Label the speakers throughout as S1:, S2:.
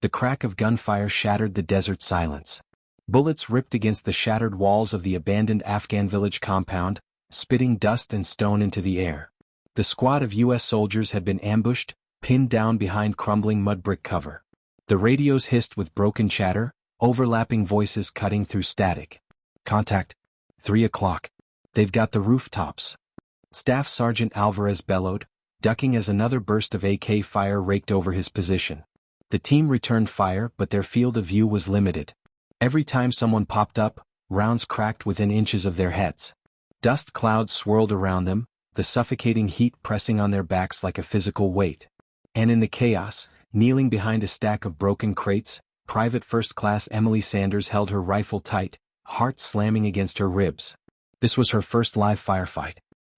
S1: The crack of gunfire shattered the desert silence. Bullets ripped against the shattered walls of the abandoned Afghan village compound, spitting dust and stone into the air. The squad of U.S. soldiers had been ambushed, pinned down behind crumbling mud brick cover. The radios hissed with broken chatter, overlapping voices cutting through static. Contact. 3 o'clock. They've got the rooftops. Staff Sergeant Alvarez bellowed, ducking as another burst of AK fire raked over his position. The team returned fire, but their field of view was limited. Every time someone popped up, rounds cracked within inches of their heads. Dust clouds swirled around them, the suffocating heat pressing on their backs like a physical weight. And in the chaos, kneeling behind a stack of broken crates, Private First Class Emily Sanders held her rifle tight, heart slamming against her ribs. This was her first live firefight.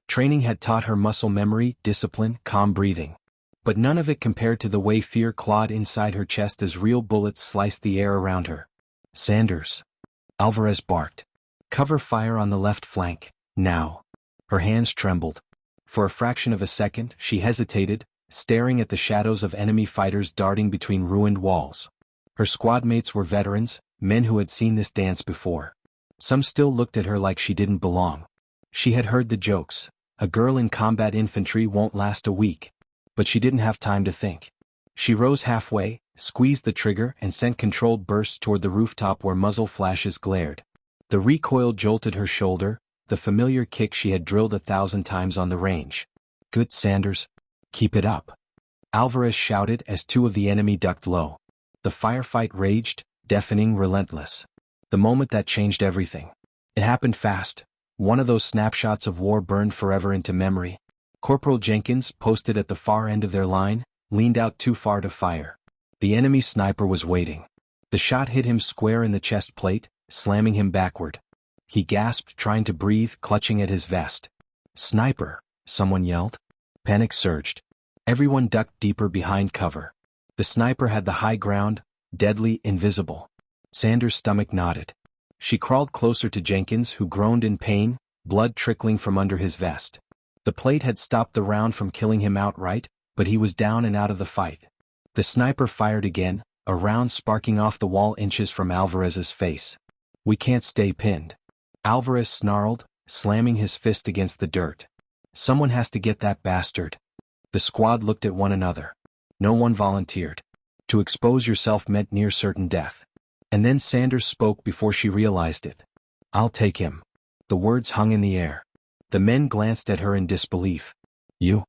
S1: Training had taught her muscle memory, discipline, calm breathing. But none of it compared to the way fear clawed inside her chest as real bullets sliced the air around her. Sanders. Alvarez barked. Cover fire on the left flank, now. Her hands trembled. For a fraction of a second, she hesitated, staring at the shadows of enemy fighters darting between ruined walls. Her squad mates were veterans, men who had seen this dance before. Some still looked at her like she didn't belong. She had heard the jokes. A girl in combat infantry won't last a week. But she didn't have time to think. She rose halfway, squeezed the trigger and sent controlled bursts toward the rooftop where muzzle flashes glared. The recoil jolted her shoulder, the familiar kick she had drilled 1,000 times on the range. Good, Sanders. Keep it up. Alvarez shouted as two of the enemy ducked low. The firefight raged, deafening, relentless. The moment that changed everything. It happened fast. One of those snapshots of war burned forever into memory. Corporal Jenkins, posted at the far end of their line, leaned out too far to fire. The enemy sniper was waiting. The shot hit him square in the chest plate, slamming him backward. He gasped, trying to breathe, clutching at his vest. Sniper, someone yelled. Panic surged. Everyone ducked deeper behind cover. The sniper had the high ground, deadly, invisible. Sanders' stomach knotted. She crawled closer to Jenkins, who groaned in pain, blood trickling from under his vest. The plate had stopped the round from killing him outright, but he was down and out of the fight. The sniper fired again, a round sparking off the wall inches from Alvarez's face. We can't stay pinned. Alvarez snarled, slamming his fist against the dirt. Someone has to get that bastard. The squad looked at one another. No one volunteered. To expose yourself meant near certain death. And then Sanders spoke before she realized it. I'll take him. The words hung in the air. The men glanced at her in disbelief. You?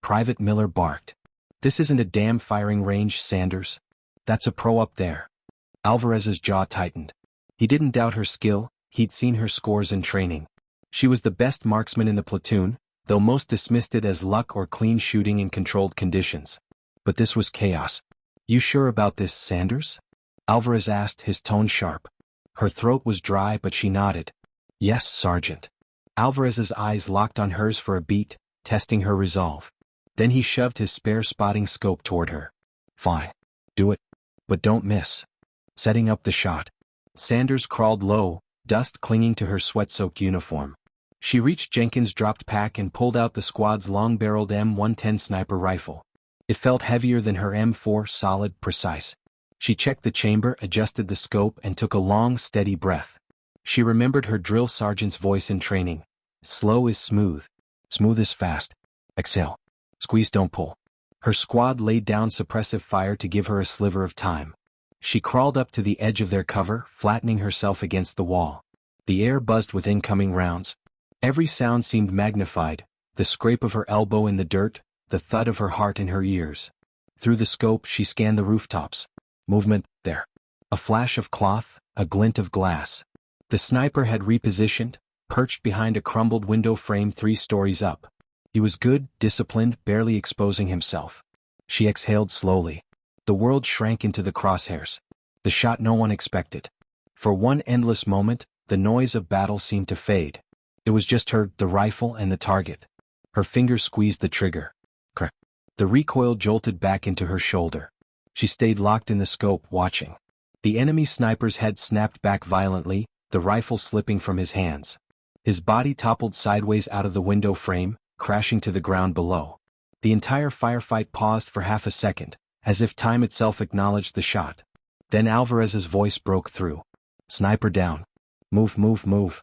S1: Private Miller barked. This isn't a damn firing range, Sanders. That's a pro up there. Alvarez's jaw tightened. He didn't doubt her skill, he'd seen her scores in training. She was the best marksman in the platoon, though most dismissed it as luck or clean shooting in controlled conditions. But this was chaos. You sure about this, Sanders? Alvarez asked, his tone sharp. Her throat was dry, but she nodded. Yes, Sergeant. Alvarez's eyes locked on hers for a beat, testing her resolve. Then he shoved his spare spotting scope toward her. Fine. Do it. But don't miss. Setting up the shot. Sanders crawled low, dust clinging to her sweat-soaked uniform. She reached Jenkins' dropped pack and pulled out the squad's long-barreled M110 sniper rifle. It felt heavier than her M4, solid, precise. She checked the chamber, adjusted the scope, and took a long, steady breath. She remembered her drill sergeant's voice in training. Slow is smooth. Smooth is fast. Exhale. Squeeze, don't pull. Her squad laid down suppressive fire to give her a sliver of time. She crawled up to the edge of their cover, flattening herself against the wall. The air buzzed with incoming rounds. Every sound seemed magnified, the scrape of her elbow in the dirt, the thud of her heart in her ears. Through the scope she scanned the rooftops. Movement, there. A flash of cloth, a glint of glass. The sniper had repositioned, perched behind a crumbled window frame 3 stories up. He was good, disciplined, barely exposing himself. She exhaled slowly. The world shrank into the crosshairs. The shot no one expected. For one endless moment, the noise of battle seemed to fade. It was just her, the rifle, and the target. Her fingers squeezed the trigger. Crack. The recoil jolted back into her shoulder. She stayed locked in the scope, watching. The enemy sniper's head snapped back violently, the rifle slipping from his hands. His body toppled sideways out of the window frame, crashing to the ground below. The entire firefight paused for half a second, as if time itself acknowledged the shot. Then Alvarez's voice broke through. "Sniper down. Move, move, move."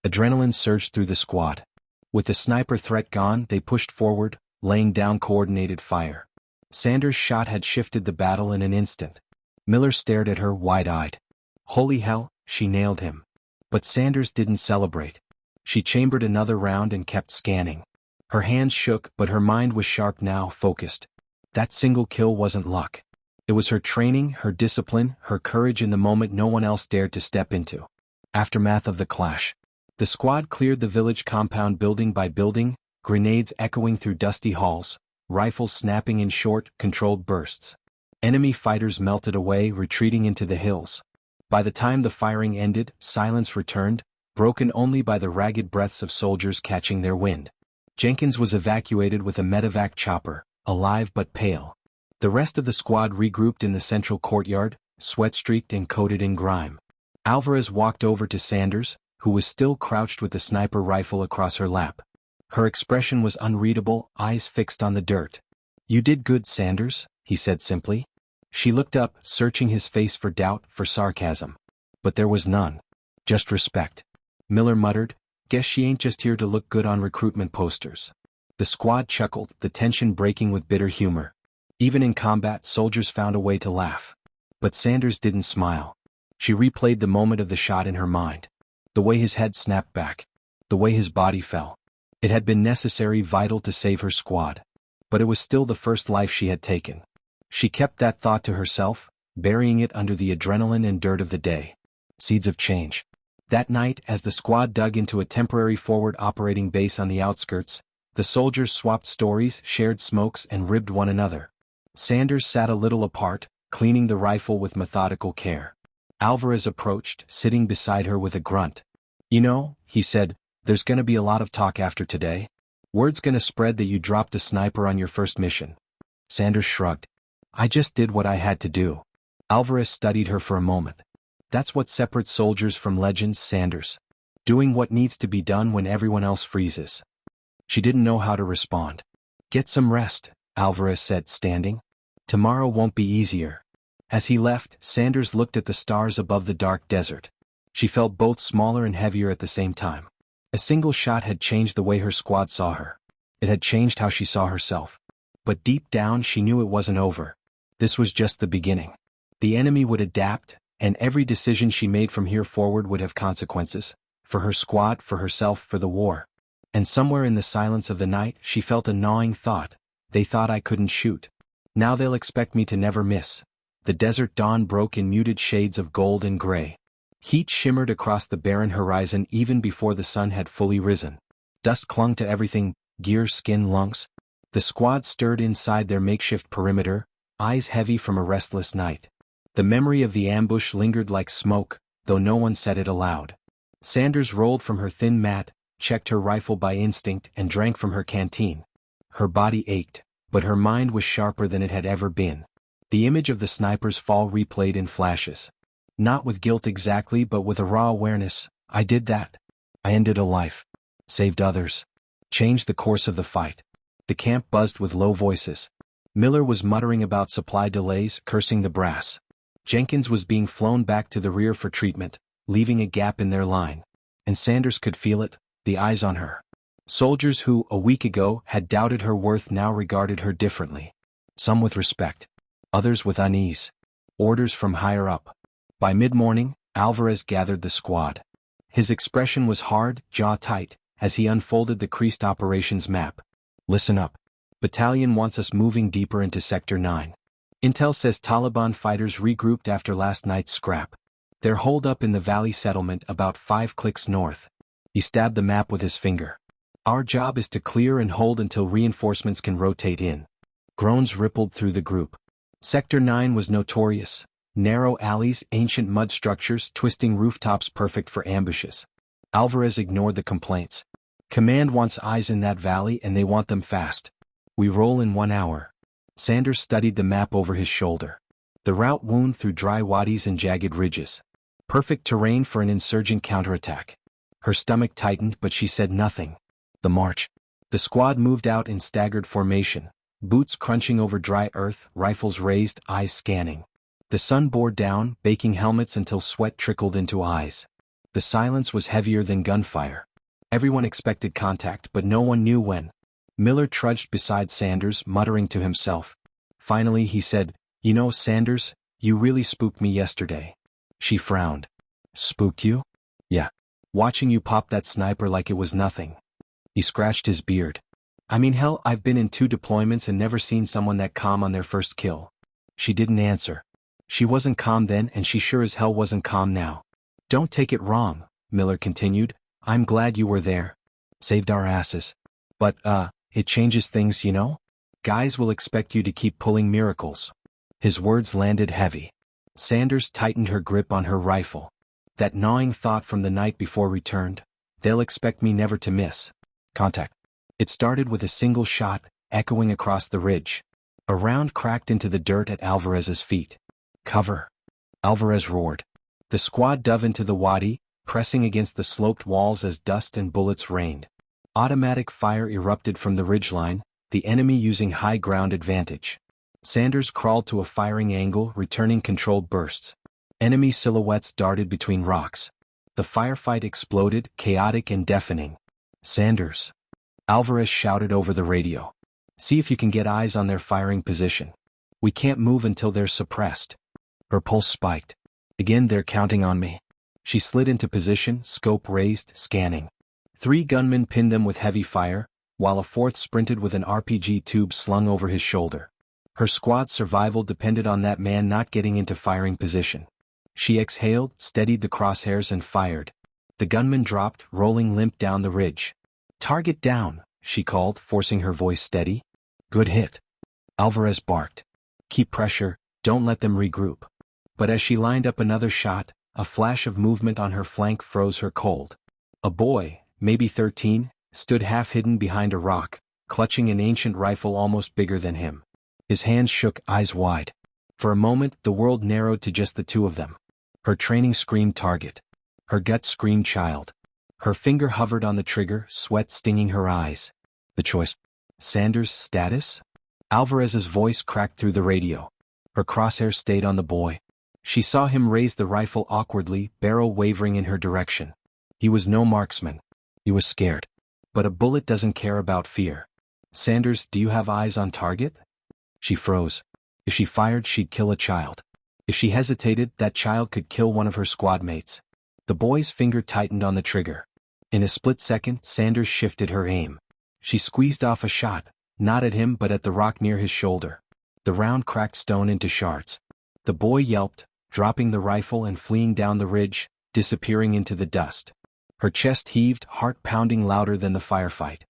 S1: Adrenaline surged through the squad. With the sniper threat gone, they pushed forward, laying down coordinated fire. Sanders' shot had shifted the battle in an instant. Miller stared at her wide-eyed. Holy hell, she nailed him. But Sanders didn't celebrate. She chambered another round and kept scanning. Her hands shook, but her mind was sharp now, focused. That single kill wasn't luck. It was her training, her discipline, her courage in the moment no one else dared to step into. Aftermath of the clash. The squad cleared the village compound building by building, grenades echoing through dusty halls, rifles snapping in short, controlled bursts. Enemy fighters melted away, retreating into the hills. By the time the firing ended, silence returned, broken only by the ragged breaths of soldiers catching their wind. Jenkins was evacuated with a medevac chopper, alive but pale. The rest of the squad regrouped in the central courtyard, sweat-streaked and coated in grime. Alvarez walked over to Sanders, who was still crouched with the sniper rifle across her lap. Her expression was unreadable, eyes fixed on the dirt. "You did good, Sanders," he said simply. She looked up, searching his face for doubt, for sarcasm. But there was none. Just respect. Miller muttered, "Guess she ain't just here to look good on recruitment posters." The squad chuckled, the tension breaking with bitter humor. Even in combat, soldiers found a way to laugh. But Sanders didn't smile. She replayed the moment of the shot in her mind. The way his head snapped back. The way his body fell. It had been necessary, vital to save her squad. But it was still the first life she had taken. She kept that thought to herself, burying it under the adrenaline and dirt of the day. Seeds of change. That night, as the squad dug into a temporary forward operating base on the outskirts, the soldiers swapped stories, shared smokes, and ribbed one another. Sanders sat a little apart, cleaning the rifle with methodical care. Alvarez approached, sitting beside her with a grunt. "You know," he said, "there's gonna be a lot of talk after today. Word's gonna spread that you dropped a sniper on your first mission." Sanders shrugged. "I just did what I had to do." Alvarez studied her for a moment. "That's what separates soldiers from legends, Sanders. Doing what needs to be done when everyone else freezes." She didn't know how to respond. "Get some rest," Alvarez said, standing. "Tomorrow won't be easier." As he left, Sanders looked at the stars above the dark desert. She felt both smaller and heavier at the same time. A single shot had changed the way her squad saw her. It had changed how she saw herself. But deep down she knew it wasn't over. This was just the beginning. The enemy would adapt, and every decision she made from here forward would have consequences. For her squad, for herself, for the war. And somewhere in the silence of the night she felt a gnawing thought. They thought I couldn't shoot. Now they'll expect me to never miss. The desert dawn broke in muted shades of gold and gray. Heat shimmered across the barren horizon even before the sun had fully risen. Dust clung to everything, gear, skin, lungs. The squad stirred inside their makeshift perimeter, eyes heavy from a restless night. The memory of the ambush lingered like smoke, though no one said it aloud. Sanders rolled from her thin mat, checked her rifle by instinct, and drank from her canteen. Her body ached, but her mind was sharper than it had ever been. The image of the sniper's fall replayed in flashes. Not with guilt exactly, but with a raw awareness. I did that. I ended a life. Saved others. Changed the course of the fight. The camp buzzed with low voices. Miller was muttering about supply delays, cursing the brass. Jenkins was being flown back to the rear for treatment, leaving a gap in their line. And Sanders could feel it, the eyes on her. Soldiers who, a week ago, had doubted her worth now regarded her differently. Some with respect. Others with unease. Orders from higher up. By mid-morning, Alvarez gathered the squad. His expression was hard, jaw tight, as he unfolded the creased operations map. "Listen up. Battalion wants us moving deeper into Sector 9. Intel says Taliban fighters regrouped after last night's scrap. They're holed up in the valley settlement about 5 clicks north." He stabbed the map with his finger. "Our job is to clear and hold until reinforcements can rotate in." Groans rippled through the group. Sector 9 was notorious. Narrow alleys, ancient mud structures, twisting rooftops perfect for ambushes. Alvarez ignored the complaints. "Command wants eyes in that valley and they want them fast. We roll in 1 hour." Sanders studied the map over his shoulder. The route wound through dry wadis and jagged ridges. Perfect terrain for an insurgent counterattack. Her stomach tightened, but she said nothing. The march. The squad moved out in staggered formation, boots crunching over dry earth, rifles raised, eyes scanning. The sun bore down, baking helmets until sweat trickled into eyes. The silence was heavier than gunfire. Everyone expected contact, but no one knew when. Miller trudged beside Sanders, muttering to himself. Finally he said, "You know, Sanders, you really spooked me yesterday." She frowned. "Spooked you?" "Yeah. Watching you pop that sniper like it was nothing." He scratched his beard. "I mean, hell, I've been in 2 deployments and never seen someone that calm on their first kill." She didn't answer. She wasn't calm then, and she sure as hell wasn't calm now. "Don't take it wrong," Miller continued. "I'm glad you were there. Saved our asses. But, it changes things, you know? Guys will expect you to keep pulling miracles." His words landed heavy. Sanders tightened her grip on her rifle. That gnawing thought from the night before returned. They'll expect me never to miss. Contact. It started with a single shot, echoing across the ridge. A round cracked into the dirt at Alvarez's feet. "Cover!" Alvarez roared. The squad dove into the wadi, pressing against the sloped walls as dust and bullets rained. Automatic fire erupted from the ridgeline, the enemy using high ground advantage. Sanders crawled to a firing angle, returning controlled bursts. Enemy silhouettes darted between rocks. The firefight exploded, chaotic and deafening. "Sanders!" Alvarez shouted over the radio. "See if you can get eyes on their firing position. We can't move until they're suppressed." Her pulse spiked. "Again, they're counting on me." She slid into position, scope raised, scanning. 3 gunmen pinned them with heavy fire, while a 4th sprinted with an RPG tube slung over his shoulder. Her squad's survival depended on that man not getting into firing position. She exhaled, steadied the crosshairs and fired. The gunman dropped, rolling limp down the ridge. "Target down," she called, forcing her voice steady. "Good hit." Alvarez barked. "Keep pressure, don't let them regroup." But as she lined up another shot, a flash of movement on her flank froze her cold. A boy, maybe 13, stood half-hidden behind a rock, clutching an ancient rifle almost bigger than him. His hands shook, eyes wide. For a moment, the world narrowed to just the 2 of them. Her training screamed target. Her gut screamed child. Her finger hovered on the trigger, sweat stinging her eyes. The choice. Sanders' status? Alvarez's voice cracked through the radio. Her crosshair stayed on the boy. She saw him raise the rifle awkwardly, barrel wavering in her direction. He was no marksman. He was scared. But a bullet doesn't care about fear. "Sanders, do you have eyes on target?" She froze. If she fired, she'd kill a child. If she hesitated, that child could kill one of her squad mates. The boy's finger tightened on the trigger. In a split second, Sanders shifted her aim. She squeezed off a shot, not at him but at the rock near his shoulder. The round cracked stone into shards. The boy yelped, dropping the rifle and fleeing down the ridge, disappearing into the dust. Her chest heaved, heart pounding louder than the firefight.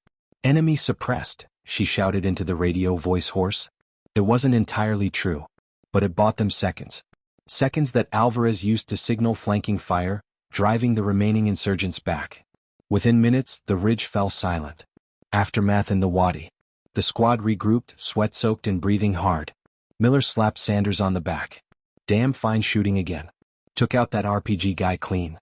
S1: "Enemy suppressed," she shouted into the radio, voice hoarse. It wasn't entirely true. But it bought them seconds. Seconds that Alvarez used to signal flanking fire, driving the remaining insurgents back. Within minutes, the ridge fell silent. Aftermath in the wadi. The squad regrouped, sweat-soaked and breathing hard. Miller slapped Sanders on the back. "Damn fine shooting again. Took out that RPG guy clean."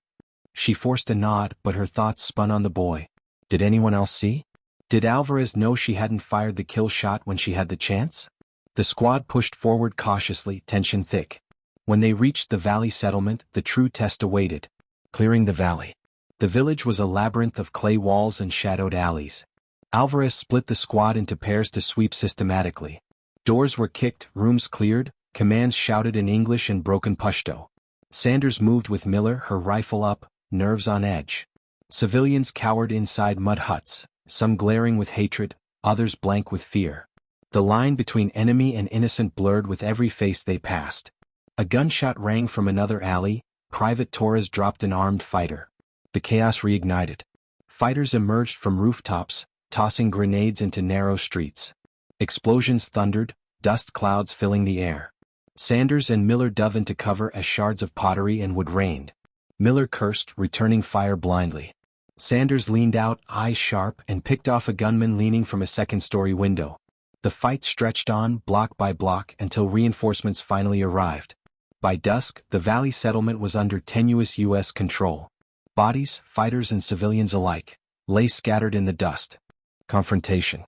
S1: She forced a nod, but her thoughts spun on the boy. Did anyone else see? Did Alvarez know she hadn't fired the kill shot when she had the chance? The squad pushed forward cautiously, tension thick. When they reached the valley settlement, the true test awaited. Clearing the valley. The village was a labyrinth of clay walls and shadowed alleys. Alvarez split the squad into pairs to sweep systematically. Doors were kicked, rooms cleared, commands shouted in English and broken Pashto. Sanders moved with Miller, her rifle up, nerves on edge. Civilians cowered inside mud huts, some glaring with hatred, others blank with fear. The line between enemy and innocent blurred with every face they passed. A gunshot rang from another alley, Private Torres dropped an armed fighter. The chaos reignited. Fighters emerged from rooftops, tossing grenades into narrow streets. Explosions thundered, dust clouds filling the air. Sanders and Miller dove into cover as shards of pottery and wood rained. Miller cursed, returning fire blindly. Sanders leaned out, eyes sharp, and picked off a gunman leaning from a second-story window. The fight stretched on, block by block, until reinforcements finally arrived. By dusk, the valley settlement was under tenuous U.S. control. Bodies, fighters and civilians alike, lay scattered in the dust. Confrontation.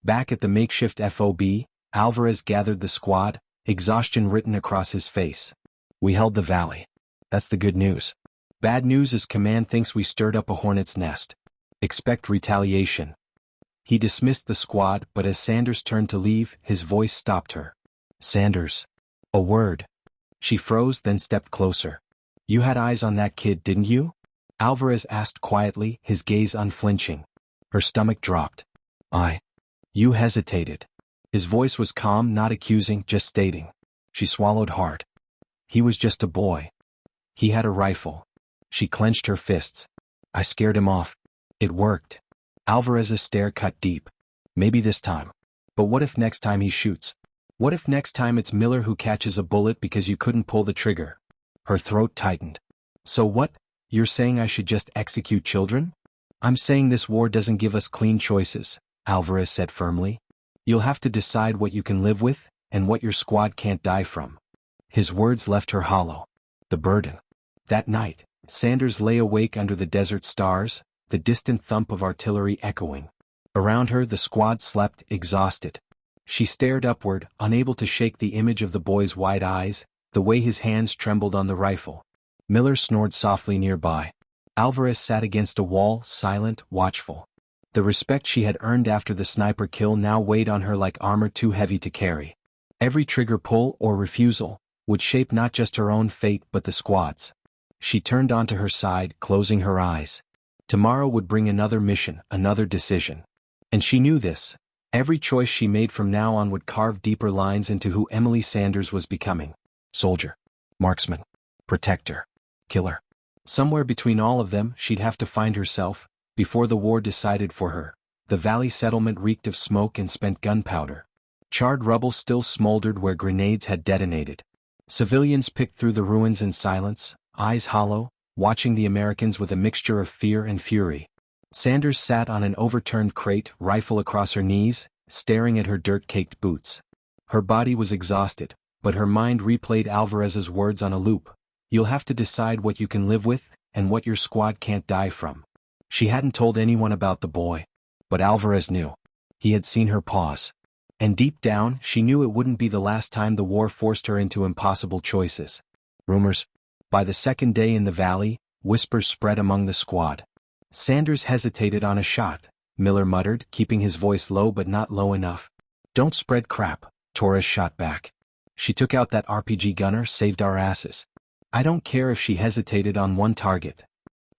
S1: Back at the makeshift FOB, Alvarez gathered the squad, exhaustion written across his face. We held the valley. That's the good news. Bad news is command thinks we stirred up a hornet's nest. Expect retaliation. He dismissed the squad, but as Sanders turned to leave, his voice stopped her. Sanders. A word. She froze, then stepped closer. You had eyes on that kid, didn't you? Alvarez asked quietly, his gaze unflinching. Her stomach dropped. You hesitated. His voice was calm, not accusing, just stating. She swallowed hard. He was just a boy. He had a rifle. She clenched her fists. I scared him off. It worked. Alvarez's stare cut deep. Maybe this time. But what if next time he shoots? What if next time it's Miller who catches a bullet because you couldn't pull the trigger? Her throat tightened. So what? You're saying I should just execute children? I'm saying this war doesn't give us clean choices, Alvarez said firmly. You'll have to decide what you can live with, and what your squad can't die from. His words left her hollow. The burden. That night, Sanders lay awake under the desert stars, the distant thump of artillery echoing. Around her the squad slept, exhausted. She stared upward, unable to shake the image of the boy's wide eyes, the way his hands trembled on the rifle. Miller snored softly nearby. Alvarez sat against a wall, silent, watchful. The respect she had earned after the sniper kill now weighed on her like armor too heavy to carry. Every trigger pull or refusal would shape not just her own fate but the squad's. She turned onto her side, closing her eyes. Tomorrow would bring another mission, another decision. And she knew this. Every choice she made from now on would carve deeper lines into who Emily Sanders was becoming. Soldier. Marksman. Protector. Killer. Somewhere between all of them, she'd have to find herself, before the war decided for her. The valley settlement reeked of smoke and spent gunpowder. Charred rubble still smoldered where grenades had detonated. Civilians picked through the ruins in silence, eyes hollow, watching the Americans with a mixture of fear and fury. Sanders sat on an overturned crate, rifle across her knees, staring at her dirt-caked boots. Her body was exhausted, but her mind replayed Alvarez's words on a loop. You'll have to decide what you can live with, and what your squad can't die from. She hadn't told anyone about the boy. But Alvarez knew. He had seen her pause. And deep down, she knew it wouldn't be the last time the war forced her into impossible choices. Rumors. By the second day in the valley, whispers spread among the squad. Sanders hesitated on a shot, Miller muttered, keeping his voice low but not low enough. Don't spread crap, Torres shot back. She took out that RPG gunner, saved our asses. I don't care if she hesitated on one target.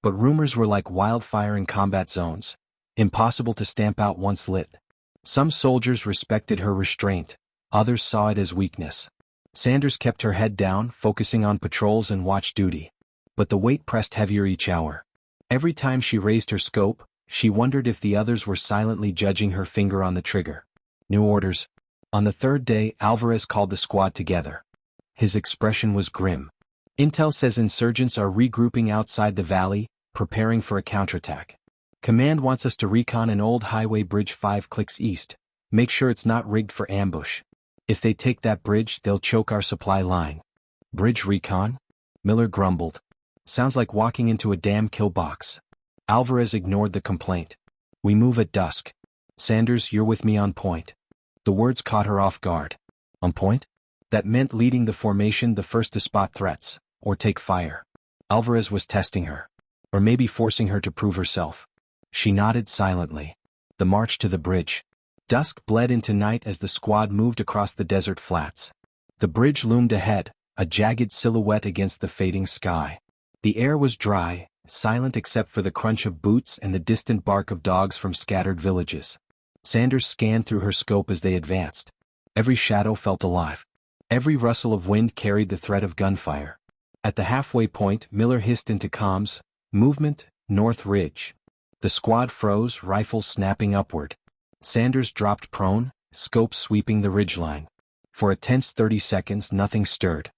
S1: But rumors were like wildfire in combat zones. Impossible to stamp out once lit. Some soldiers respected her restraint, others saw it as weakness. Sanders kept her head down, focusing on patrols and watch duty. But the weight pressed heavier each hour. Every time she raised her scope, she wondered if the others were silently judging her finger on the trigger. New orders. On the third day, Alvarez called the squad together. His expression was grim. Intel says insurgents are regrouping outside the valley, preparing for a counterattack. Command wants us to recon an old highway bridge 5 clicks east. Make sure it's not rigged for ambush. If they take that bridge, they'll choke our supply line. Bridge recon? Miller grumbled. Sounds like walking into a damn kill box. Alvarez ignored the complaint. We move at dusk. Sanders, you're with me on point. The words caught her off guard. On point? That meant leading the formation, the first to spot threats, or take fire. Alvarez was testing her. Or maybe forcing her to prove herself. She nodded silently. The march to the bridge. Dusk bled into night as the squad moved across the desert flats. The bridge loomed ahead, a jagged silhouette against the fading sky. The air was dry, silent except for the crunch of boots and the distant bark of dogs from scattered villages. Sanders scanned through her scope as they advanced. Every shadow felt alive. Every rustle of wind carried the threat of gunfire. At the halfway point, Miller hissed into comms, movement, North Ridge. The squad froze, rifles snapping upward. Sanders dropped prone, scope sweeping the ridgeline. For a tense 30 seconds nothing stirred.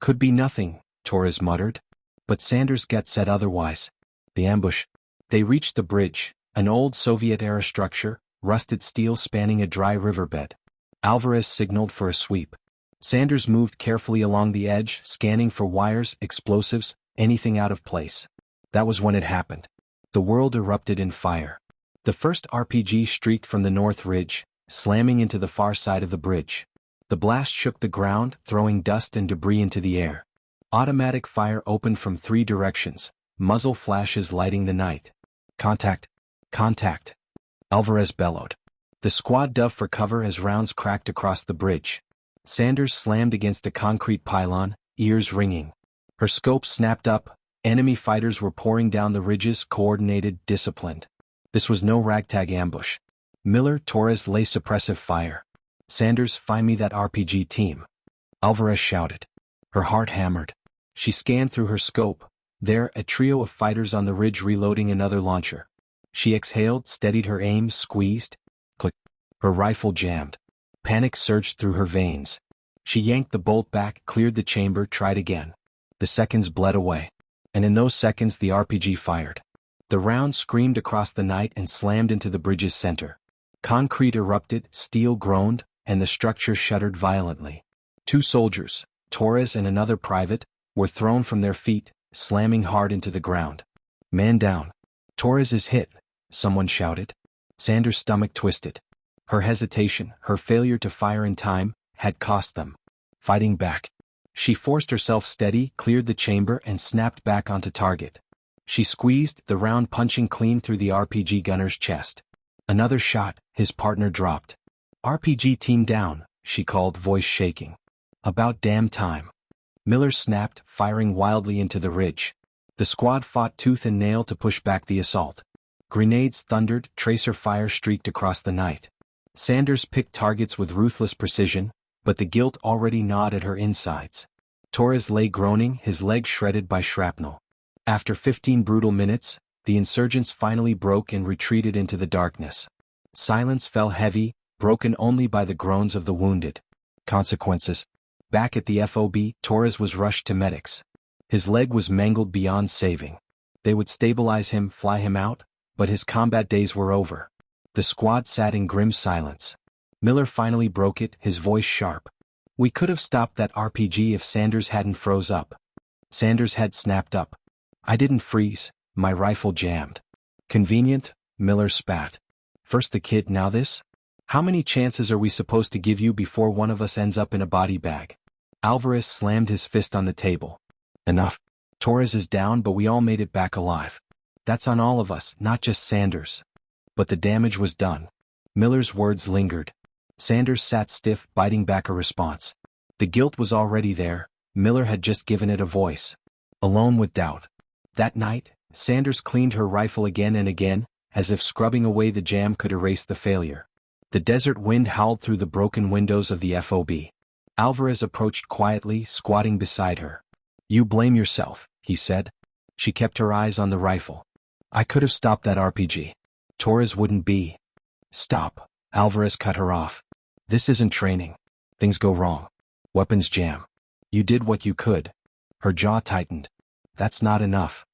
S1: Could be nothing, Torres muttered. But Sanders' gut said otherwise. The ambush. They reached the bridge, an old Soviet-era structure, rusted steel spanning a dry riverbed. Alvarez signaled for a sweep. Sanders moved carefully along the edge, scanning for wires, explosives, anything out of place. That was when it happened. The world erupted in fire. The first RPG streaked from the North Ridge, slamming into the far side of the bridge. The blast shook the ground, throwing dust and debris into the air. Automatic fire opened from 3 directions, muzzle flashes lighting the night. Contact! Contact! Alvarez bellowed. The squad dove for cover as rounds cracked across the bridge. Sanders slammed against a concrete pylon, ears ringing. Her scope snapped up. Enemy fighters were pouring down the ridges, coordinated, disciplined. This was no ragtag ambush. Miller, Torres lay suppressive fire. Sanders, find me that RPG team. Alvarez shouted. Her heart hammered. She scanned through her scope. There, a trio of fighters on the ridge reloading another launcher. She exhaled, steadied her aim, squeezed. Click. Her rifle jammed. Panic surged through her veins. She yanked the bolt back, cleared the chamber, tried again. The seconds bled away. And in those seconds the RPG fired. The round screamed across the night and slammed into the bridge's center. Concrete erupted, steel groaned, and the structure shuddered violently. 2 soldiers, Torres and another private, were thrown from their feet, slamming hard into the ground. Man down. Torres is hit, someone shouted. Sanders' stomach twisted. Her hesitation, her failure to fire in time, had cost them. Fighting back. She forced herself steady, cleared the chamber and snapped back onto target. She squeezed, the round punching clean through the RPG gunner's chest. Another shot, his partner dropped. RPG team down, she called, voice shaking. About damn time. Miller snapped, firing wildly into the ridge. The squad fought tooth and nail to push back the assault. Grenades thundered, tracer fire streaked across the night. Sanders picked targets with ruthless precision, but the guilt already gnawed at her insides. Torres lay groaning, his legs shredded by shrapnel. After 15 brutal minutes, the insurgents finally broke and retreated into the darkness. Silence fell heavy, broken only by the groans of the wounded. Consequences. Back at the FOB, Torres was rushed to medics. His leg was mangled beyond saving. They would stabilize him, fly him out, but his combat days were over. The squad sat in grim silence. Miller finally broke it, his voice sharp. We could have stopped that RPG if Sanders hadn't froze up. Sanders' head snapped up. I didn't freeze, my rifle jammed. Convenient, Miller spat. First the kid, now this? How many chances are we supposed to give you before one of us ends up in a body bag? Alvarez slammed his fist on the table. Enough. Torres is down, but we all made it back alive. That's on all of us, not just Sanders. But the damage was done. Miller's words lingered. Sanders sat stiff, biting back a response. The guilt was already there, Miller had just given it a voice. Alone with doubt. That night, Sanders cleaned her rifle again and again, as if scrubbing away the jam could erase the failure. The desert wind howled through the broken windows of the FOB. Alvarez approached quietly, squatting beside her. You blame yourself, he said. She kept her eyes on the rifle. I could have stopped that RPG. Torres wouldn't be. Stop, Alvarez cut her off. This isn't training. Things go wrong. Weapons jam. You did what you could. Her jaw tightened. That's not enough.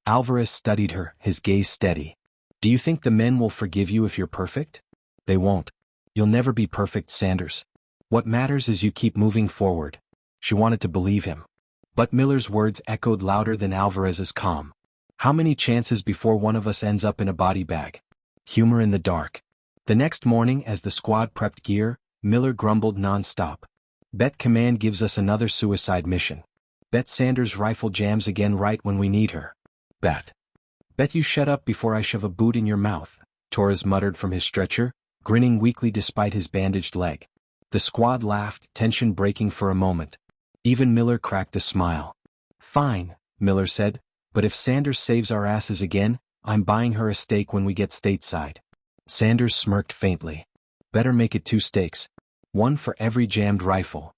S1: Alvarez studied her, his gaze steady. Do you think the men will forgive you if you're perfect? They won't. You'll never be perfect, Sanders. What matters is you keep moving forward. She wanted to believe him. But Miller's words echoed louder than Alvarez's calm. How many chances before one of us ends up in a body bag? Humor in the dark. The next morning, as the squad prepped gear, Miller grumbled non-stop. Bet command gives us another suicide mission. Bet Sanders' rifle jams again right when we need her. Bet. Bet you shut up before I shove a boot in your mouth, Torres muttered from his stretcher, grinning weakly despite his bandaged leg. The squad laughed, tension breaking for a moment. Even Miller cracked a smile. Fine, Miller said, but if Sanders saves our asses again, I'm buying her a steak when we get stateside. Sanders smirked faintly. Better make it 2 steaks. 1 for every jammed rifle.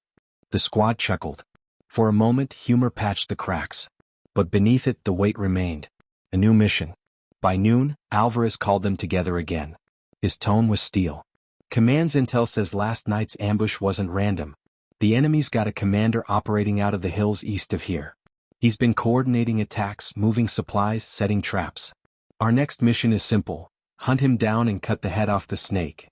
S1: The squad chuckled. For a moment humor patched the cracks. But beneath it the weight remained. A new mission. By noon, Alvarez called them together again. His tone was steel. Command's intel says last night's ambush wasn't random. The enemy's got a commander operating out of the hills east of here. He's been coordinating attacks, moving supplies, setting traps. Our next mission is simple. Hunt him down and cut the head off the snake.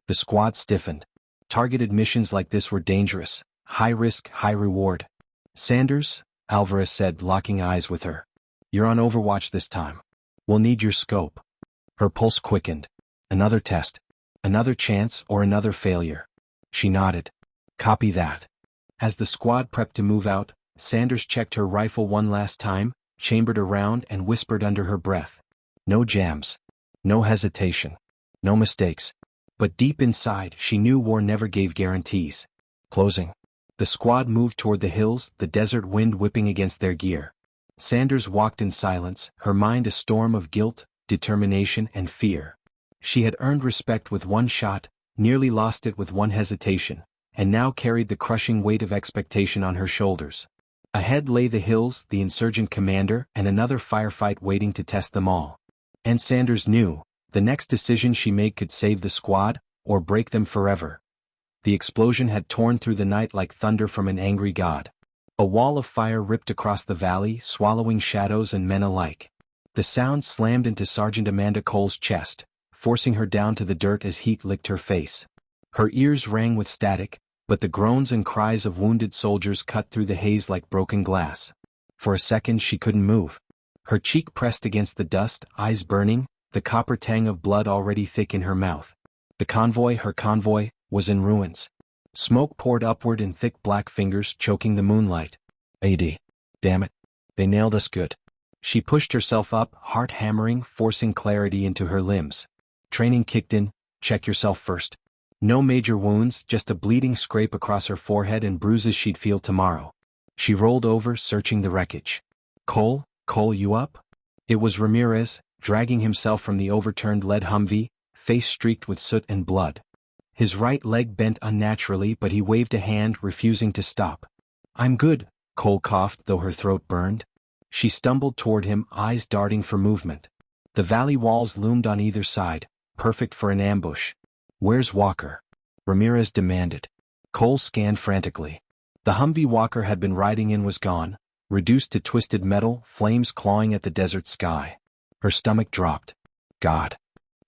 S1: The squad stiffened. Targeted missions like this were dangerous. High risk, high reward. Sanders, Alvarez said, locking eyes with her. You're on Overwatch this time. We'll need your scope. Her pulse quickened. Another test. Another chance or another failure. She nodded. Copy that. As the squad prepped to move out, Sanders checked her rifle one last time, chambered around and whispered under her breath. No jams. No hesitation. No mistakes. But deep inside, she knew war never gave guarantees. Closing. The squad moved toward the hills, the desert wind whipping against their gear. Sanders walked in silence, her mind a storm of guilt, determination and fear. She had earned respect with one shot, nearly lost it with one hesitation, and now carried the crushing weight of expectation on her shoulders. Ahead lay the hills, the insurgent commander, and another firefight waiting to test them all. And Sanders knew, the next decision she made could save the squad, or break them forever. The explosion had torn through the night like thunder from an angry god. A wall of fire ripped across the valley, swallowing shadows and men alike. The sound slammed into Sergeant Amanda Cole's chest, forcing her down to the dirt as heat licked her face. Her ears rang with static, but the groans and cries of wounded soldiers cut through the haze like broken glass. For a second she couldn't move. Her cheek pressed against the dust, eyes burning, the copper tang of blood already thick in her mouth. The convoy, her convoy, was in ruins. Smoke poured upward in thick black fingers choking the moonlight. AD. Damn it. They nailed us good. She pushed herself up, heart hammering, forcing clarity into her limbs. Training kicked in, check yourself first. No major wounds, just a bleeding scrape across her forehead and bruises she'd feel tomorrow. She rolled over, searching the wreckage. Cole, you up? It was Ramirez, dragging himself from the overturned lead Humvee, face streaked with soot and blood. His right leg bent unnaturally, but he waved a hand, refusing to stop. I'm good, Cole coughed, though her throat burned. She stumbled toward him, eyes darting for movement. The valley walls loomed on either side, perfect for an ambush. Where's Walker? Ramirez demanded. Cole scanned frantically. The Humvee Walker had been riding in was gone, reduced to twisted metal, flames clawing at the desert sky. Her stomach dropped. God.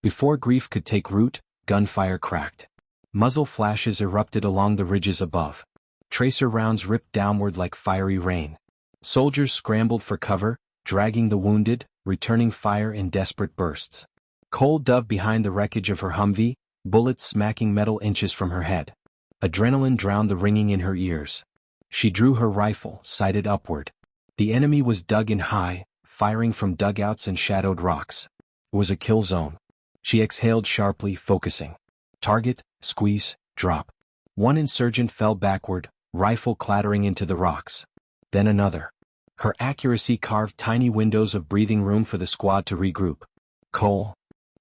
S1: Before grief could take root, gunfire cracked. Muzzle flashes erupted along the ridges above. Tracer rounds ripped downward like fiery rain. Soldiers scrambled for cover, dragging the wounded, returning fire in desperate bursts. Cole dove behind the wreckage of her Humvee, bullets smacking metal inches from her head. Adrenaline drowned the ringing in her ears. She drew her rifle, sighted upward. The enemy was dug in high, firing from dugouts and shadowed rocks. It was a kill zone. She exhaled sharply, focusing. Target, squeeze, drop. One insurgent fell backward, rifle clattering into the rocks. Then another. Her accuracy carved tiny windows of breathing room for the squad to regroup. Cole.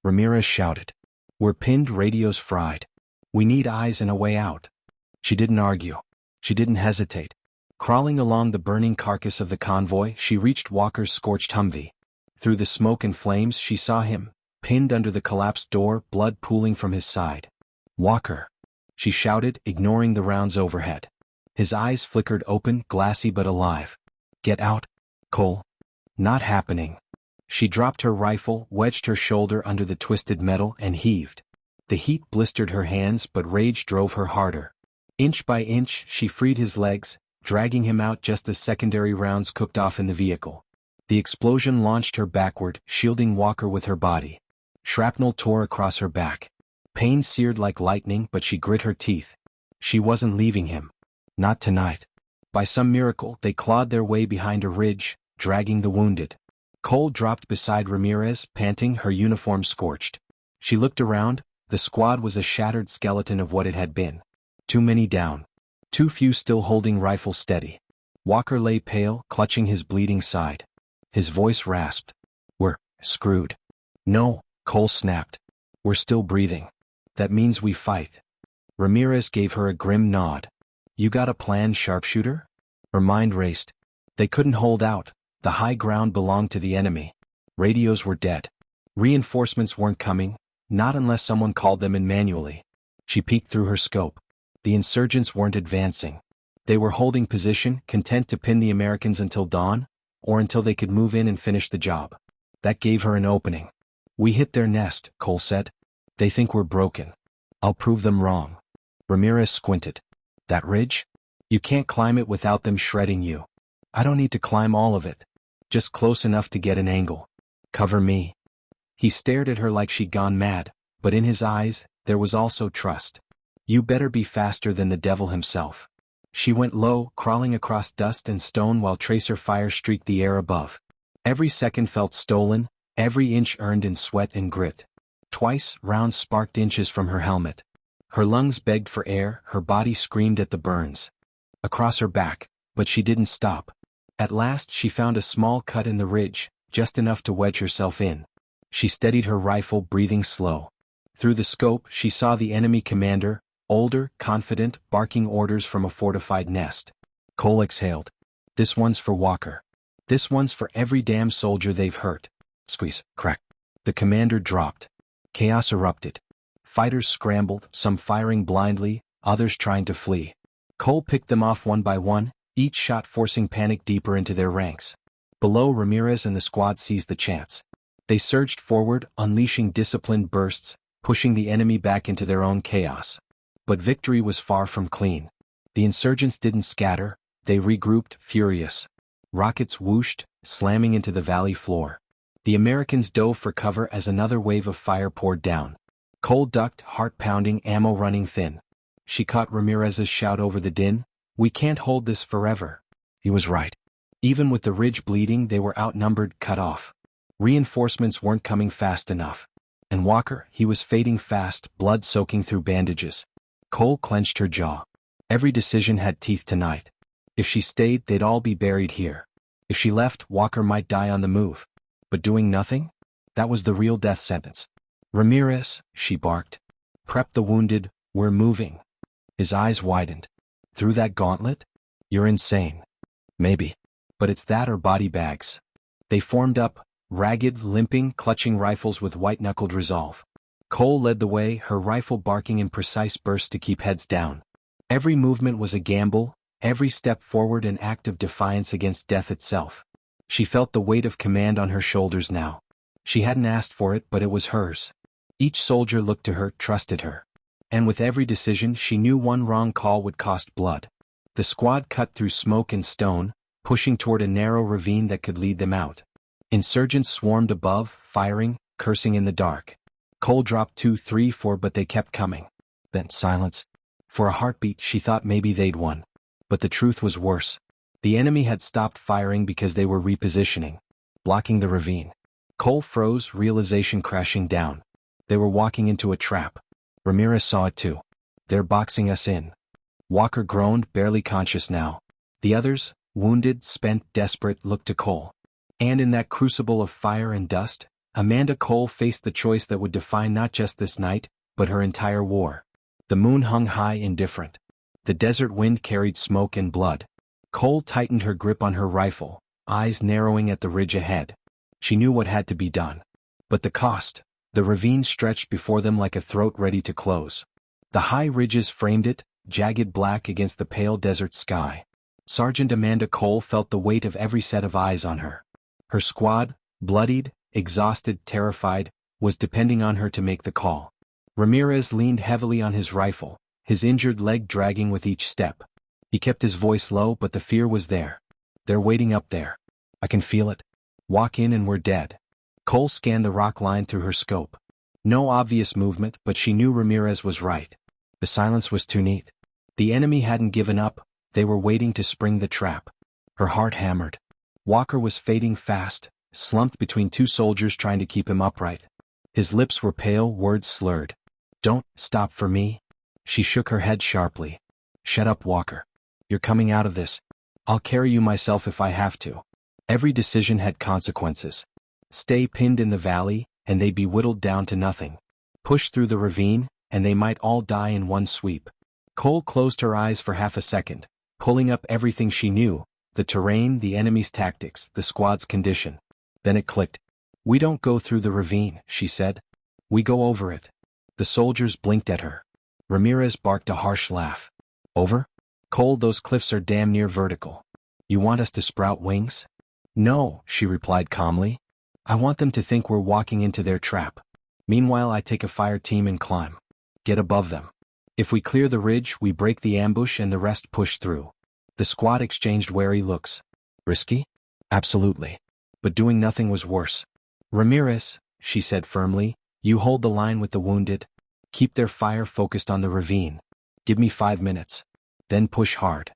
S1: Ramirez shouted. We're pinned, radios fried. We need eyes and a way out. She didn't argue. She didn't hesitate. Crawling along the burning carcass of the convoy, she reached Walker's scorched Humvee. Through the smoke and flames, she saw him, pinned under the collapsed door, blood pooling from his side. Walker. She shouted, ignoring the rounds overhead. His eyes flickered open, glassy but alive. Get out, Cole. Not happening. She dropped her rifle, wedged her shoulder under the twisted metal, and heaved. The heat blistered her hands, but rage drove her harder. Inch by inch, she freed his legs, dragging him out just as secondary rounds cooked off in the vehicle. The explosion launched her backward, shielding Walker with her body. Shrapnel tore across her back. Pain seared like lightning, but she grit her teeth. She wasn't leaving him. Not tonight. By some miracle, they clawed their way behind a ridge, dragging the wounded. Cole dropped beside Ramirez, panting, her uniform scorched. She looked around. The squad was a shattered skeleton of what it had been. Too many down. Too few still holding rifles steady. Walker lay pale, clutching his bleeding side. His voice rasped. We're screwed. No, Cole snapped. We're still breathing. That means we fight. Ramirez gave her a grim nod. You got a plan, sharpshooter? Her mind raced. They couldn't hold out. The high ground belonged to the enemy. Radios were dead. Reinforcements weren't coming, not unless someone called them in manually. She peeked through her scope. The insurgents weren't advancing. They were holding position, content to pin the Americans until dawn, or until they could move in and finish the job. That gave her an opening. We hit their nest, Cole said. They think we're broken. I'll prove them wrong. Ramirez squinted. That ridge? You can't climb it without them shredding you. I don't need to climb all of it. Just close enough to get an angle. Cover me. He stared at her like she'd gone mad, but in his eyes, there was also trust. You better be faster than the devil himself. She went low, crawling across dust and stone while tracer fire streaked the air above. Every second felt stolen, every inch earned in sweat and grit. Twice, rounds sparked inches from her helmet. Her lungs begged for air, her body screamed at the burns. Across her back, but she didn't stop. At last she found a small cut in the ridge, just enough to wedge herself in. She steadied her rifle, breathing slow. Through the scope, she saw the enemy commander, older, confident, barking orders from a fortified nest. Cole exhaled. This one's for Walker. This one's for every damn soldier they've hurt. Squeeze, crack. The commander dropped. Chaos erupted. Fighters scrambled, some firing blindly, others trying to flee. Cole picked them off one by one, each shot forcing panic deeper into their ranks. Below, Ramirez and the squad seized the chance. They surged forward, unleashing disciplined bursts, pushing the enemy back into their own chaos. But victory was far from clean. The insurgents didn't scatter, they regrouped, furious. Rockets whooshed, slamming into the valley floor. The Americans dove for cover as another wave of fire poured down. Cole ducked, heart pounding, ammo running thin. She caught Ramirez's shout over the din, "We can't hold this forever." He was right. Even with the ridge bleeding, they were outnumbered, cut off. Reinforcements weren't coming fast enough. And Walker, he was fading fast, blood soaking through bandages. Cole clenched her jaw. Every decision had teeth tonight. If she stayed, they'd all be buried here. If she left, Walker might die on the move. But doing nothing? That was the real death sentence. "Ramirez," she barked. "Prep the wounded, we're moving." His eyes widened. "Through that gauntlet? You're insane." "Maybe. But it's that or body bags." They formed up, ragged, limping, clutching rifles with white-knuckled resolve. Cole led the way, her rifle barking in precise bursts to keep heads down. Every movement was a gamble, every step forward an act of defiance against death itself. She felt the weight of command on her shoulders now. She hadn't asked for it, but it was hers. Each soldier looked to her, trusted her. And with every decision, she knew one wrong call would cost blood. The squad cut through smoke and stone, pushing toward a narrow ravine that could lead them out. Insurgents swarmed above, firing, cursing in the dark. Cole dropped 2, 3, 4, but they kept coming. Then silence. For a heartbeat, she thought maybe they'd won. But the truth was worse. The enemy had stopped firing because they were repositioning, blocking the ravine. Cole froze, realization crashing down. They were walking into a trap. Ramirez saw it too. "They're boxing us in." Walker groaned, barely conscious now. The others, wounded, spent, desperate, looked to Cole. And in that crucible of fire and dust, Amanda Cole faced the choice that would define not just this night, but her entire war. The moon hung high, indifferent. The desert wind carried smoke and blood. Cole tightened her grip on her rifle, eyes narrowing at the ridge ahead. She knew what had to be done. But the cost. The ravine stretched before them like a throat ready to close. The high ridges framed it, jagged black against the pale desert sky. Sergeant Amanda Cole felt the weight of every set of eyes on her. Her squad, bloodied, exhausted, terrified, was depending on her to make the call. Ramirez leaned heavily on his rifle, his injured leg dragging with each step. He kept his voice low, but the fear was there. "They're waiting up there. I can feel it. Walk in and we're dead." Cole scanned the rock line through her scope. No obvious movement, but she knew Ramirez was right. The silence was too neat. The enemy hadn't given up, they were waiting to spring the trap. Her heart hammered. Walker was fading fast, slumped between two soldiers trying to keep him upright. His lips were pale, words slurred. "Don't stop for me." She shook her head sharply. "Shut up, Walker. You're coming out of this. I'll carry you myself if I have to." Every decision had consequences. Stay pinned in the valley, and they'd be whittled down to nothing. Push through the ravine, and they might all die in one sweep. Cole closed her eyes for half a second, pulling up everything she knew, the terrain, the enemy's tactics, the squad's condition. Then it clicked. "We don't go through the ravine," she said. "We go over it." The soldiers blinked at her. Ramirez barked a harsh laugh. "Over? Cole, those cliffs are damn near vertical. You want us to sprout wings?" "No," she replied calmly. "I want them to think we're walking into their trap. Meanwhile, I take a fire team and climb. Get above them. If we clear the ridge, we break the ambush and the rest push through." The squad exchanged wary looks. Risky? Absolutely. But doing nothing was worse. "Ramirez," she said firmly, "you hold the line with the wounded." Keep their fire focused on the ravine. Give me 5 minutes. Then push hard.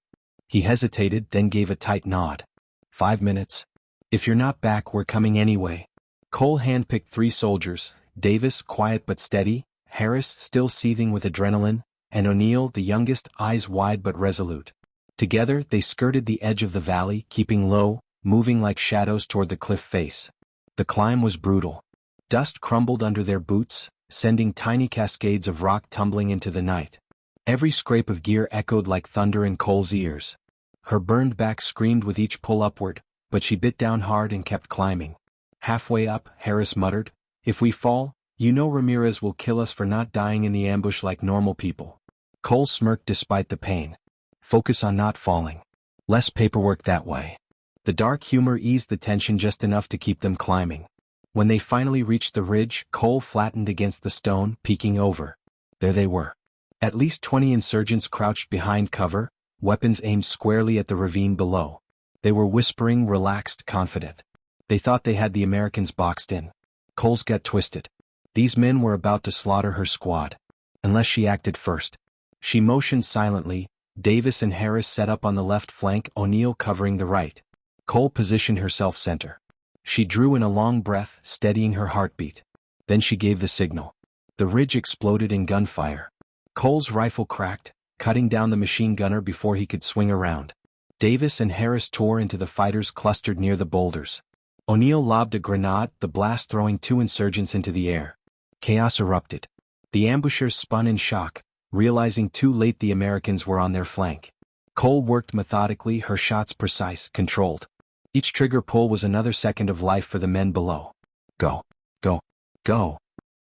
S1: He hesitated, then gave a tight nod. 5 minutes? If you're not back, we're coming anyway. Cole handpicked 3 soldiers, Davis, quiet but steady, Harris, still seething with adrenaline, and O'Neill, the youngest, eyes wide but resolute. Together, they skirted the edge of the valley, keeping low, moving like shadows toward the cliff face. The climb was brutal. Dust crumbled under their boots, sending tiny cascades of rock tumbling into the night. Every scrape of gear echoed like thunder in Cole's ears. Her burned back screamed with each pull upward, but she bit down hard and kept climbing. Halfway up, Harris muttered, "If we fall, you know Ramirez will kill us for not dying in the ambush like normal people." Cole smirked despite the pain. Focus on not falling. Less paperwork that way. The dark humor eased the tension just enough to keep them climbing. When they finally reached the ridge, Cole flattened against the stone, peeking over. There they were. At least 20 insurgents crouched behind cover, weapons aimed squarely at the ravine below. They were whispering, relaxed, confident. They thought they had the Americans boxed in. Cole's gut twisted. These men were about to slaughter her squad. Unless she acted first. She motioned silently. Davis and Harris set up on the left flank, O'Neill covering the right. Cole positioned herself center. She drew in a long breath, steadying her heartbeat. Then she gave the signal. The ridge exploded in gunfire. Cole's rifle cracked, cutting down the machine gunner before he could swing around. Davis and Harris tore into the fighters clustered near the boulders. O'Neill lobbed a grenade, the blast throwing 2 insurgents into the air. Chaos erupted. The ambushers spun in shock, realizing too late the Americans were on their flank. Cole worked methodically, her shots precise, controlled. Each trigger pull was another second of life for the men below. Go. Go. Go.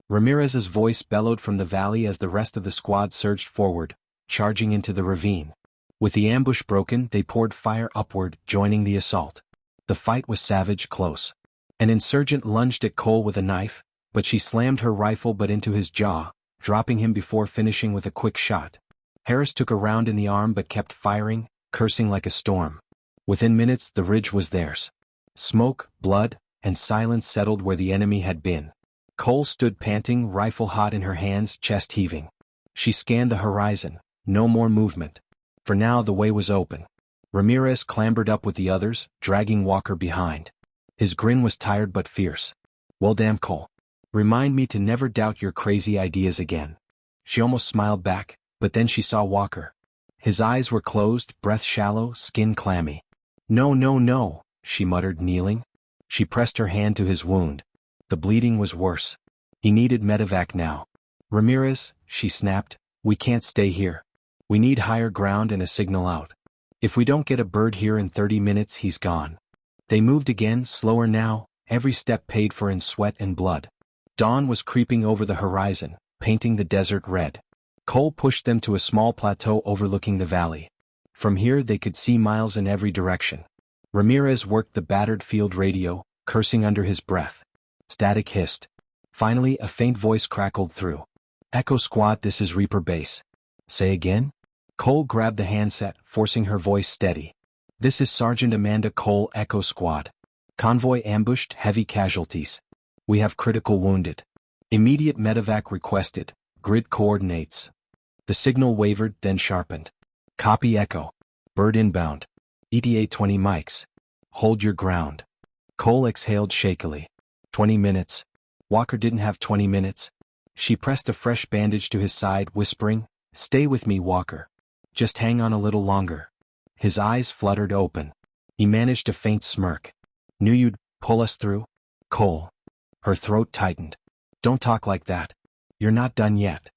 S1: Ramirez's voice bellowed from the valley as the rest of the squad surged forward, charging into the ravine. With the ambush broken, they poured fire upward, joining the assault. The fight was savage, close. An insurgent lunged at Cole with a knife, but she slammed her rifle butt into his jaw, dropping him before finishing with a quick shot. Harris took a round in the arm but kept firing, cursing like a storm. Within minutes, the ridge was theirs. Smoke, blood, and silence settled where the enemy had been. Cole stood panting, rifle hot in her hands, chest heaving. She scanned the horizon. No more movement. For now, the way was open. Ramirez clambered up with the others, dragging Walker behind. His grin was tired but fierce. "Well, damn, Cole. Remind me to never doubt your crazy ideas again." She almost smiled back, but then she saw Walker. His eyes were closed, breath shallow, skin clammy. "No, no, no," she muttered, kneeling. She pressed her hand to his wound. The bleeding was worse. He needed medevac now. "Ramirez," she snapped, "we can't stay here. We need higher ground and a signal out. If we don't get a bird here in 30 minutes, he's gone." They moved again, slower now, every step paid for in sweat and blood. Dawn was creeping over the horizon, painting the desert red. Cole pushed them to a small plateau overlooking the valley. From here they could see miles in every direction. Ramirez worked the battered field radio, cursing under his breath. Static hissed. Finally, a faint voice crackled through. "Echo Squad, this is Reaper Base." "Say again?" Cole grabbed the handset, forcing her voice steady. "This is Sergeant Amanda Cole, Echo Squad. Convoy ambushed, heavy casualties. We have critical wounded. Immediate medevac requested. Grid coordinates." The signal wavered, then sharpened. "Copy Echo. Bird inbound. ETA 20 mics. Hold your ground." Cole exhaled shakily. 20 minutes. Walker didn't have 20 minutes. She pressed a fresh bandage to his side, whispering, "Stay with me, Walker. Just hang on a little longer." His eyes fluttered open. He managed a faint smirk. "Knew you'd pull us through, Cole." Her throat tightened. "Don't talk like that. You're not done yet."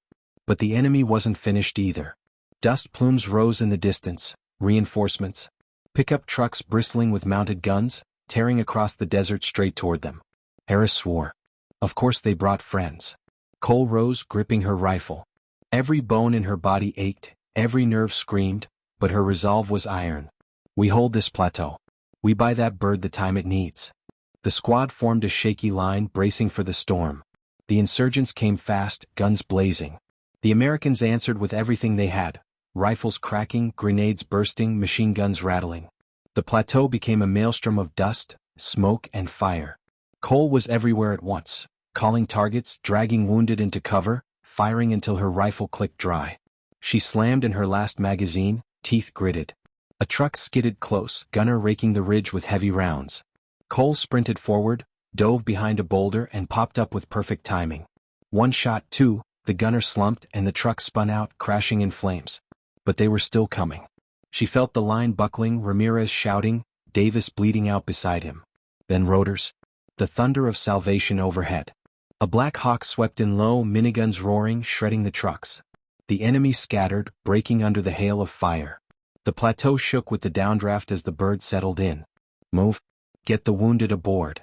S1: But the enemy wasn't finished either. Dust plumes rose in the distance, reinforcements. Pickup trucks bristling with mounted guns, tearing across the desert straight toward them. Harris swore. Of course they brought friends. Cole rose, gripping her rifle. Every bone in her body ached, every nerve screamed, but her resolve was iron. "We hold this plateau. We buy that bird the time it needs." The squad formed a shaky line, bracing for the storm. The insurgents came fast, guns blazing. The Americans answered with everything they had, rifles cracking, grenades bursting, machine guns rattling. The plateau became a maelstrom of dust, smoke, and fire. Cole was everywhere at once, calling targets, dragging wounded into cover, firing until her rifle clicked dry. She slammed in her last magazine, teeth gritted. A truck skidded close, gunner raking the ridge with heavy rounds. Cole sprinted forward, dove behind a boulder and popped up with perfect timing. One shot, two, the gunner slumped and the truck spun out, crashing in flames. But they were still coming. She felt the line buckling, Ramirez shouting, Davis bleeding out beside him. Then rotors. The thunder of salvation overhead. A Black Hawk swept in low, miniguns roaring, shredding the trucks. The enemy scattered, breaking under the hail of fire. The plateau shook with the downdraft as the bird settled in. Move. Get the wounded aboard.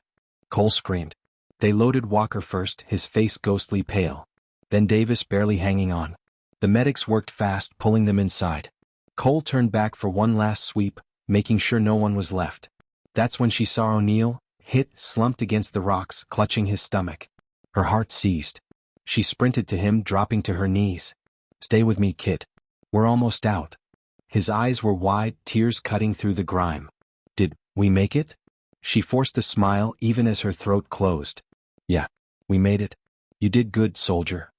S1: Cole screamed. They loaded Walker first, his face ghostly pale. Then Davis barely hanging on. The medics worked fast, pulling them inside. Cole turned back for one last sweep, making sure no one was left. That's when she saw O'Neill, hit, slumped against the rocks, clutching his stomach. Her heart seized. She sprinted to him, dropping to her knees. Stay with me, kid. We're almost out. His eyes were wide, tears cutting through the grime. Did we make it? She forced a smile even as her throat closed. Yeah, we made it. You did good, soldier.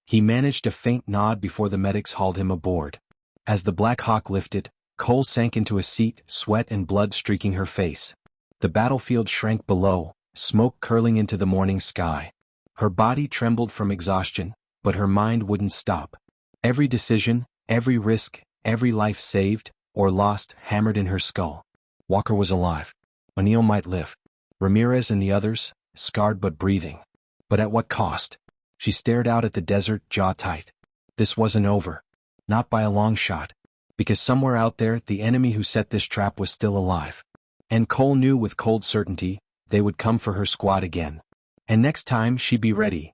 S1: He managed a faint nod before the medics hauled him aboard. As the Black Hawk lifted, Cole sank into a seat, sweat and blood streaking her face. The battlefield shrank below, smoke curling into the morning sky. Her body trembled from exhaustion, but her mind wouldn't stop. Every decision, every risk, every life saved, or lost, hammered in her skull. Walker was alive. O'Neill might live. Ramirez and the others, scarred but breathing. But at what cost? She stared out at the desert, jaw tight. This wasn't over. Not by a long shot. Because somewhere out there, the enemy who set this trap was still alive. And Cole knew with cold certainty, they would come for her squad again. And next time, she'd be ready.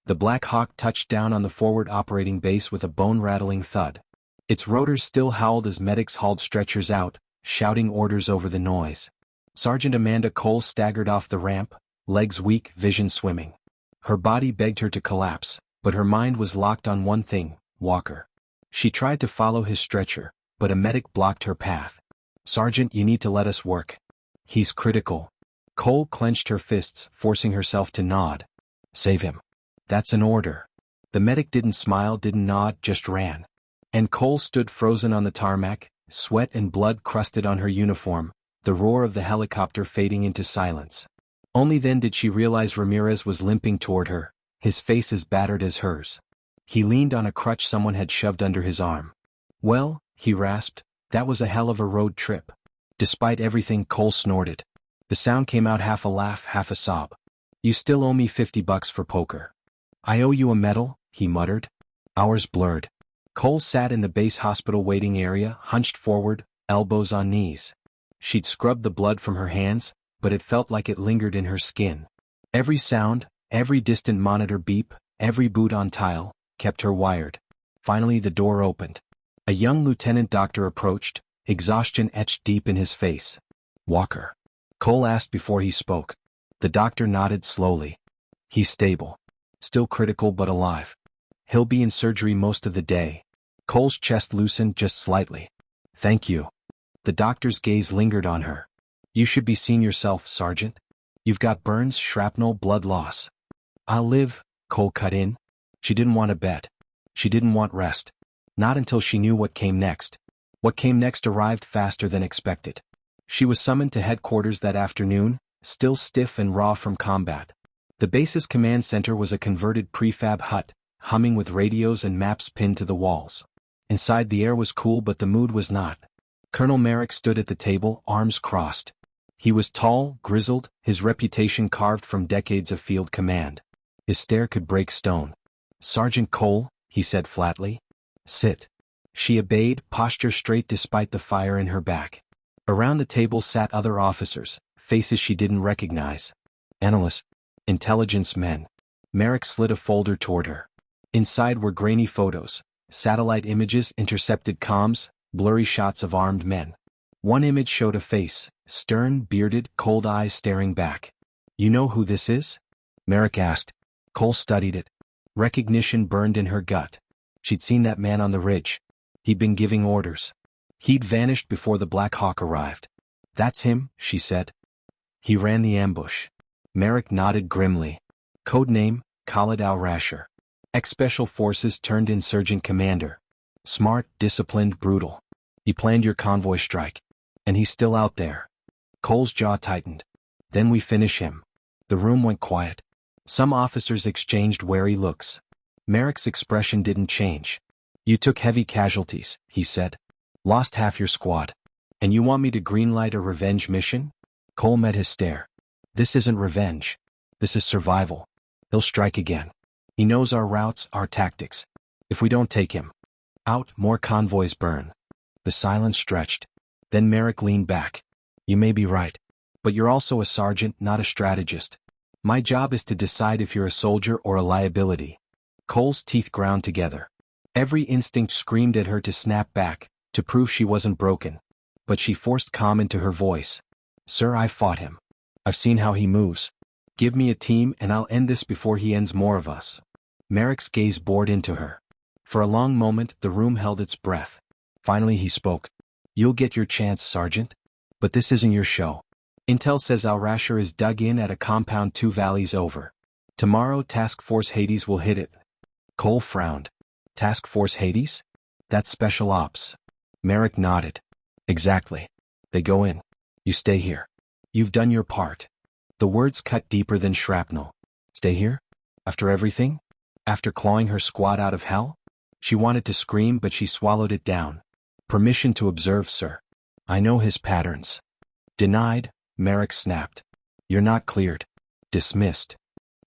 S1: The Black Hawk touched down on the forward operating base with a bone-rattling thud. Its rotors still howled as medics hauled stretchers out, shouting orders over the noise. Sergeant Amanda Cole staggered off the ramp, legs weak, vision swimming. Her body begged her to collapse, but her mind was locked on one thing, Walker. She tried to follow his stretcher, but a medic blocked her path. Sergeant, you need to let us work. He's critical. Cole clenched her fists, forcing herself to nod. Save him. That's an order. The medic didn't smile, didn't nod, just ran. And Cole stood frozen on the tarmac, sweat and blood crusted on her uniform, the roar of the helicopter fading into silence. Only then did she realize Ramirez was limping toward her, his face as battered as hers. He leaned on a crutch someone had shoved under his arm. Well, he rasped, that was a hell of a road trip. Despite everything, Cole snorted. The sound came out half a laugh, half a sob. You still owe me $50 for poker. I owe you a medal, he muttered. Hours blurred. Cole sat in the base hospital waiting area, hunched forward, elbows on knees. She'd scrubbed the blood from her hands, but it felt like it lingered in her skin. Every sound, every distant monitor beep, every boot on tile, kept her wired. Finally the door opened. A young lieutenant doctor approached, exhaustion etched deep in his face. Walker? Cole asked before he spoke. The doctor nodded slowly. He's stable. Still critical but alive. He'll be in surgery most of the day. Cole's chest loosened just slightly. Thank you. The doctor's gaze lingered on her. You should be seeing yourself, Sergeant. You've got burns, shrapnel, blood loss. I'll live, Cole cut in. She didn't want to bet. She didn't want rest. Not until she knew what came next. What came next arrived faster than expected. She was summoned to headquarters that afternoon, still stiff and raw from combat. The base's command center was a converted prefab hut, humming with radios and maps pinned to the walls. Inside the air was cool but the mood was not. Colonel Merrick stood at the table, arms crossed. He was tall, grizzled, his reputation carved from decades of field command. His stare could break stone. Sergeant Cole, he said flatly. Sit. She obeyed, posture straight despite the fire in her back. Around the table sat other officers, faces she didn't recognize. Analysts. Intelligence men. Merrick slid a folder toward her. Inside were grainy photos, satellite images, intercepted comms, blurry shots of armed men. One image showed a face, stern, bearded, cold eyes staring back. You know who this is? Merrick asked. Cole studied it. Recognition burned in her gut. She'd seen that man on the ridge. He'd been giving orders. He'd vanished before the Black Hawk arrived. That's him, she said. He ran the ambush. Merrick nodded grimly. Code name, Khalid al-Rasher. Ex-Special Forces turned insurgent commander. Smart, disciplined, brutal. He planned your convoy strike. And he's still out there. Cole's jaw tightened. Then we finish him. The room went quiet. Some officers exchanged wary looks. Merrick's expression didn't change. You took heavy casualties, he said. Lost half your squad. And you want me to greenlight a revenge mission? Cole met his stare. This isn't revenge. This is survival. He'll strike again. He knows our routes, our tactics. If we don't take him out, more convoys burn. The silence stretched. Then Merrick leaned back. You may be right. But you're also a sergeant, not a strategist. My job is to decide if you're a soldier or a liability. Cole's teeth ground together. Every instinct screamed at her to snap back, to prove she wasn't broken. But she forced calm into her voice. Sir, I fought him. I've seen how he moves. Give me a team and I'll end this before he ends more of us. Merrick's gaze bored into her. For a long moment, the room held its breath. Finally he spoke. You'll get your chance, Sergeant. But this isn't your show. Intel says Al-Rasher is dug in at a compound 2 valleys over. Tomorrow Task Force Hades will hit it. Cole frowned. Task Force Hades? That's special ops. Merrick nodded. Exactly. They go in. You stay here. You've done your part. The words cut deeper than shrapnel. Stay here? After everything? After clawing her squad out of hell? She wanted to scream but she swallowed it down. Permission to observe, sir. I know his patterns. Denied, Merrick snapped. You're not cleared. Dismissed.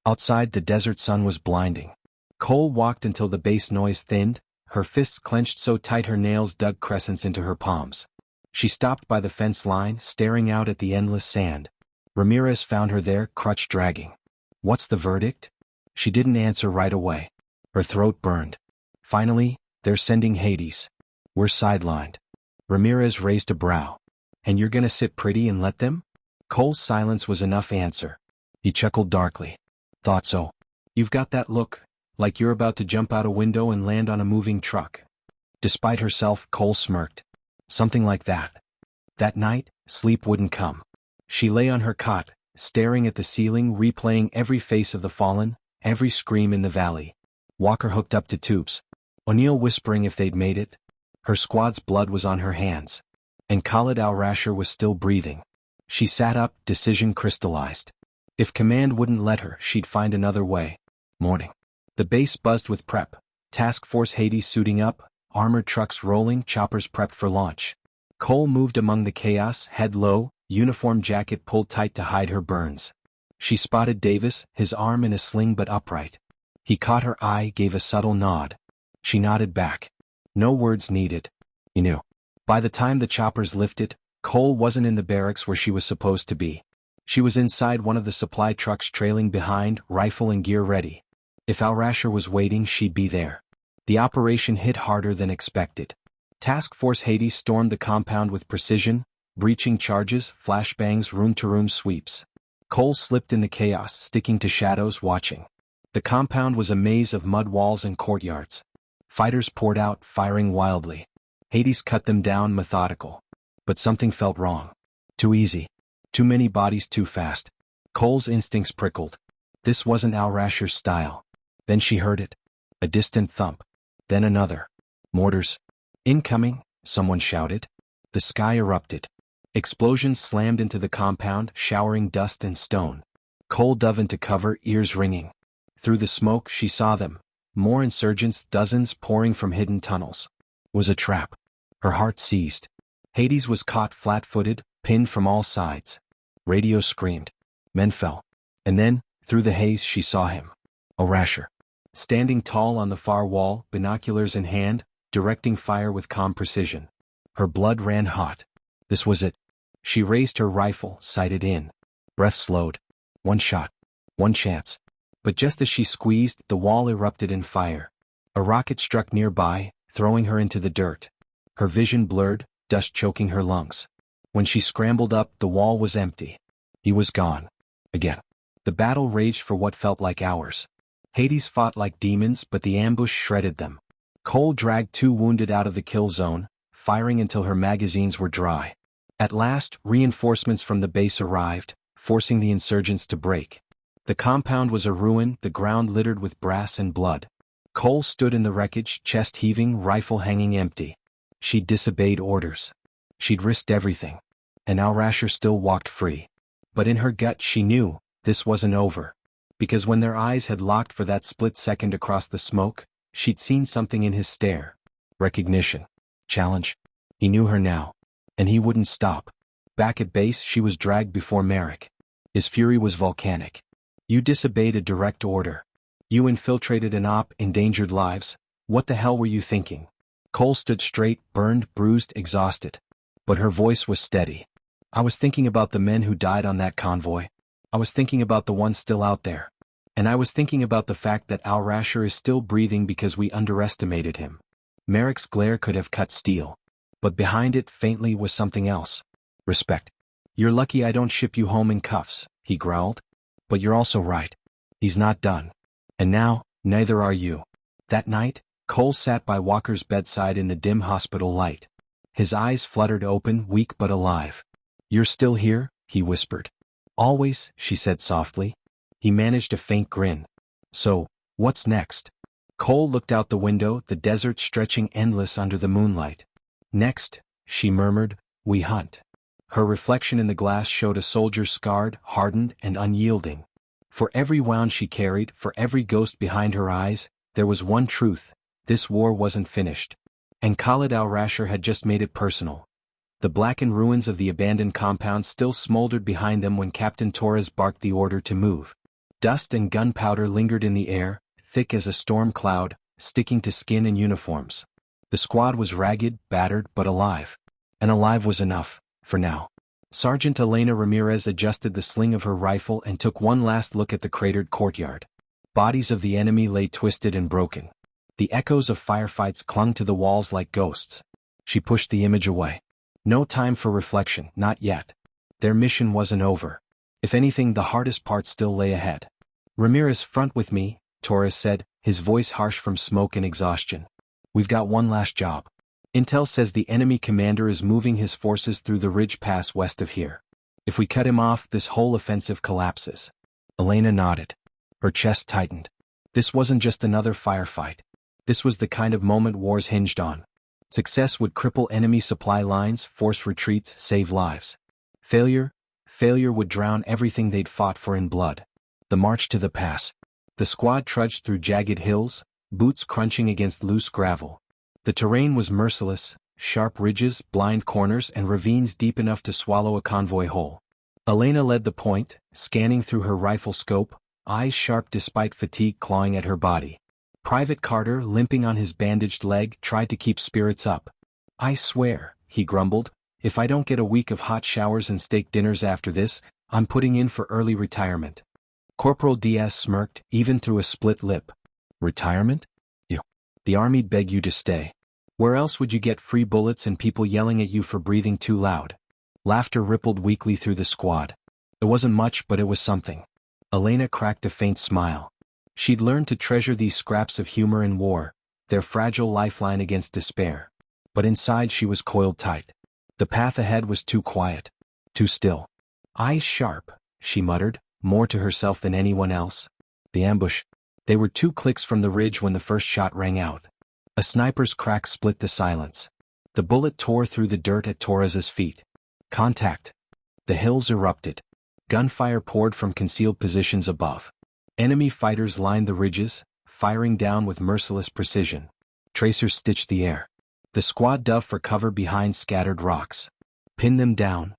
S1: Outside, the desert sun was blinding. Cole walked until the bass noise thinned, her fists clenched so tight her nails dug crescents into her palms. She stopped by the fence line, staring out at the endless sand. Ramirez found her there, crutch dragging. What's the verdict? She didn't answer right away. Her throat burned. Finally, they're sending Hades. We're sidelined. Ramirez raised a brow. And you're gonna sit pretty and let them? Cole's silence was enough answer. He chuckled darkly. Thought so. You've got that look, like you're about to jump out a window and land on a moving truck. Despite herself, Cole smirked. Something like that. That night, sleep wouldn't come. She lay on her cot, staring at the ceiling, replaying every face of the fallen, every scream in the valley. Walker hooked up to tubes. O'Neill whispering if they'd made it. Her squad's blood was on her hands. And Khalid al-Rasher was still breathing. She sat up, decision crystallized. If command wouldn't let her, she'd find another way. Morning. The base buzzed with prep. Task Force Hades suiting up, armored trucks rolling, choppers prepped for launch. Cole moved among the chaos, head low, uniform jacket pulled tight to hide her burns. She spotted Davis, his arm in a sling but upright. He caught her eye, gave a subtle nod. She nodded back. No words needed. He knew. By the time the choppers lifted, Cole wasn't in the barracks where she was supposed to be. She was inside one of the supply trucks trailing behind, rifle and gear ready. If Al-Rasher was waiting, she'd be there. The operation hit harder than expected. Task Force Hades stormed the compound with precision, breaching charges, flashbangs, room-to-room sweeps. Cole slipped in the chaos, sticking to shadows, watching. The compound was a maze of mud walls and courtyards. Fighters poured out, firing wildly. Hades cut them down, methodical. But something felt wrong. Too easy. Too many bodies too fast. Cole's instincts prickled. This wasn't Al-Rasher's style. Then she heard it. A distant thump. Then another. Mortars. Incoming, someone shouted. The sky erupted. Explosions slammed into the compound, showering dust and stone. Cole dove into cover, ears ringing. Through the smoke, she saw them. More insurgents, dozens pouring from hidden tunnels. Was a trap. Her heart seized. Hades was caught flat-footed, pinned from all sides. Radio screamed. Men fell. And then, through the haze, she saw him. Al-Rasher. Standing tall on the far wall, binoculars in hand, directing fire with calm precision. Her blood ran hot. This was it. She raised her rifle, sighted in. Breath slowed. One shot. One chance. But just as she squeezed, the wall erupted in fire. A rocket struck nearby, throwing her into the dirt. Her vision blurred, dust choking her lungs. When she scrambled up, the wall was empty. He was gone. Again. The battle raged for what felt like hours. Hades fought like demons, but the ambush shredded them. Cole dragged 2 wounded out of the kill zone, firing until her magazines were dry. At last, reinforcements from the base arrived, forcing the insurgents to break. The compound was a ruin, the ground littered with brass and blood. Cole stood in the wreckage, chest heaving, rifle hanging empty. She'd disobeyed orders. She'd risked everything. And Al-Rasher still walked free. But in her gut she knew, this wasn't over. Because when their eyes had locked for that split second across the smoke, she'd seen something in his stare. Recognition. Challenge. He knew her now. And he wouldn't stop. Back at base she was dragged before Merrick. His fury was volcanic. You disobeyed a direct order. You infiltrated an op, endangered lives. What the hell were you thinking? Cole stood straight, burned, bruised, exhausted. But her voice was steady. I was thinking about the men who died on that convoy. I was thinking about the ones still out there. And I was thinking about the fact that Al-Rasher is still breathing because we underestimated him. Merrick's glare could have cut steel. But behind it, faintly, was something else. Respect. You're lucky I don't ship you home in cuffs, he growled. But you're also right. He's not done. And now, neither are you. That night, Cole sat by Walker's bedside in the dim hospital light. His eyes fluttered open, weak but alive. You're still here, he whispered. Always, she said softly. He managed a faint grin. So, what's next? Cole looked out the window, the desert stretching endless under the moonlight. Next, she murmured, we hunt. Her reflection in the glass showed a soldier scarred, hardened, and unyielding. For every wound she carried, for every ghost behind her eyes, there was one truth: this war wasn't finished. And Khalid Al-Rasher had just made it personal. The blackened ruins of the abandoned compound still smoldered behind them when Captain Torres barked the order to move. Dust and gunpowder lingered in the air, thick as a storm cloud, sticking to skin and uniforms. The squad was ragged, battered, but alive. And alive was enough, for now. Sergeant Elena Ramirez adjusted the sling of her rifle and took one last look at the cratered courtyard. Bodies of the enemy lay twisted and broken. The echoes of firefights clung to the walls like ghosts. She pushed the image away. No time for reflection, not yet. Their mission wasn't over. If anything, the hardest part still lay ahead. Ramirez, front with me, Torres said, his voice harsh from smoke and exhaustion. We've got one last job. Intel says the enemy commander is moving his forces through the ridge pass west of here. If we cut him off, this whole offensive collapses. Elena nodded. Her chest tightened. This wasn't just another firefight. This was the kind of moment wars hinged on. Success would cripple enemy supply lines, force retreats, save lives. Failure would drown everything they'd fought for in blood. The march to the pass. The squad trudged through jagged hills, boots crunching against loose gravel. The terrain was merciless, sharp ridges, blind corners, and ravines deep enough to swallow a convoy whole. Elena led the point, scanning through her rifle scope, eyes sharp despite fatigue clawing at her body. Private Carter, limping on his bandaged leg, tried to keep spirits up. I swear, he grumbled, if I don't get a week of hot showers and steak dinners after this, I'm putting in for early retirement. Corporal Diaz smirked, even through a split lip. Retirement? You. The army'd beg you to stay. Where else would you get free bullets and people yelling at you for breathing too loud? Laughter rippled weakly through the squad. It wasn't much, but it was something. Elena cracked a faint smile. She'd learned to treasure these scraps of humor in war, their fragile lifeline against despair. But inside she was coiled tight. The path ahead was too quiet. Too still. Eyes sharp, she muttered, more to herself than anyone else. The ambush. They were 2 clicks from the ridge when the first shot rang out. A sniper's crack split the silence. The bullet tore through the dirt at Torres's feet. Contact. The hills erupted. Gunfire poured from concealed positions above. Enemy fighters lined the ridges, firing down with merciless precision. Tracers stitched the air. The squad dove for cover behind scattered rocks. Pin them down.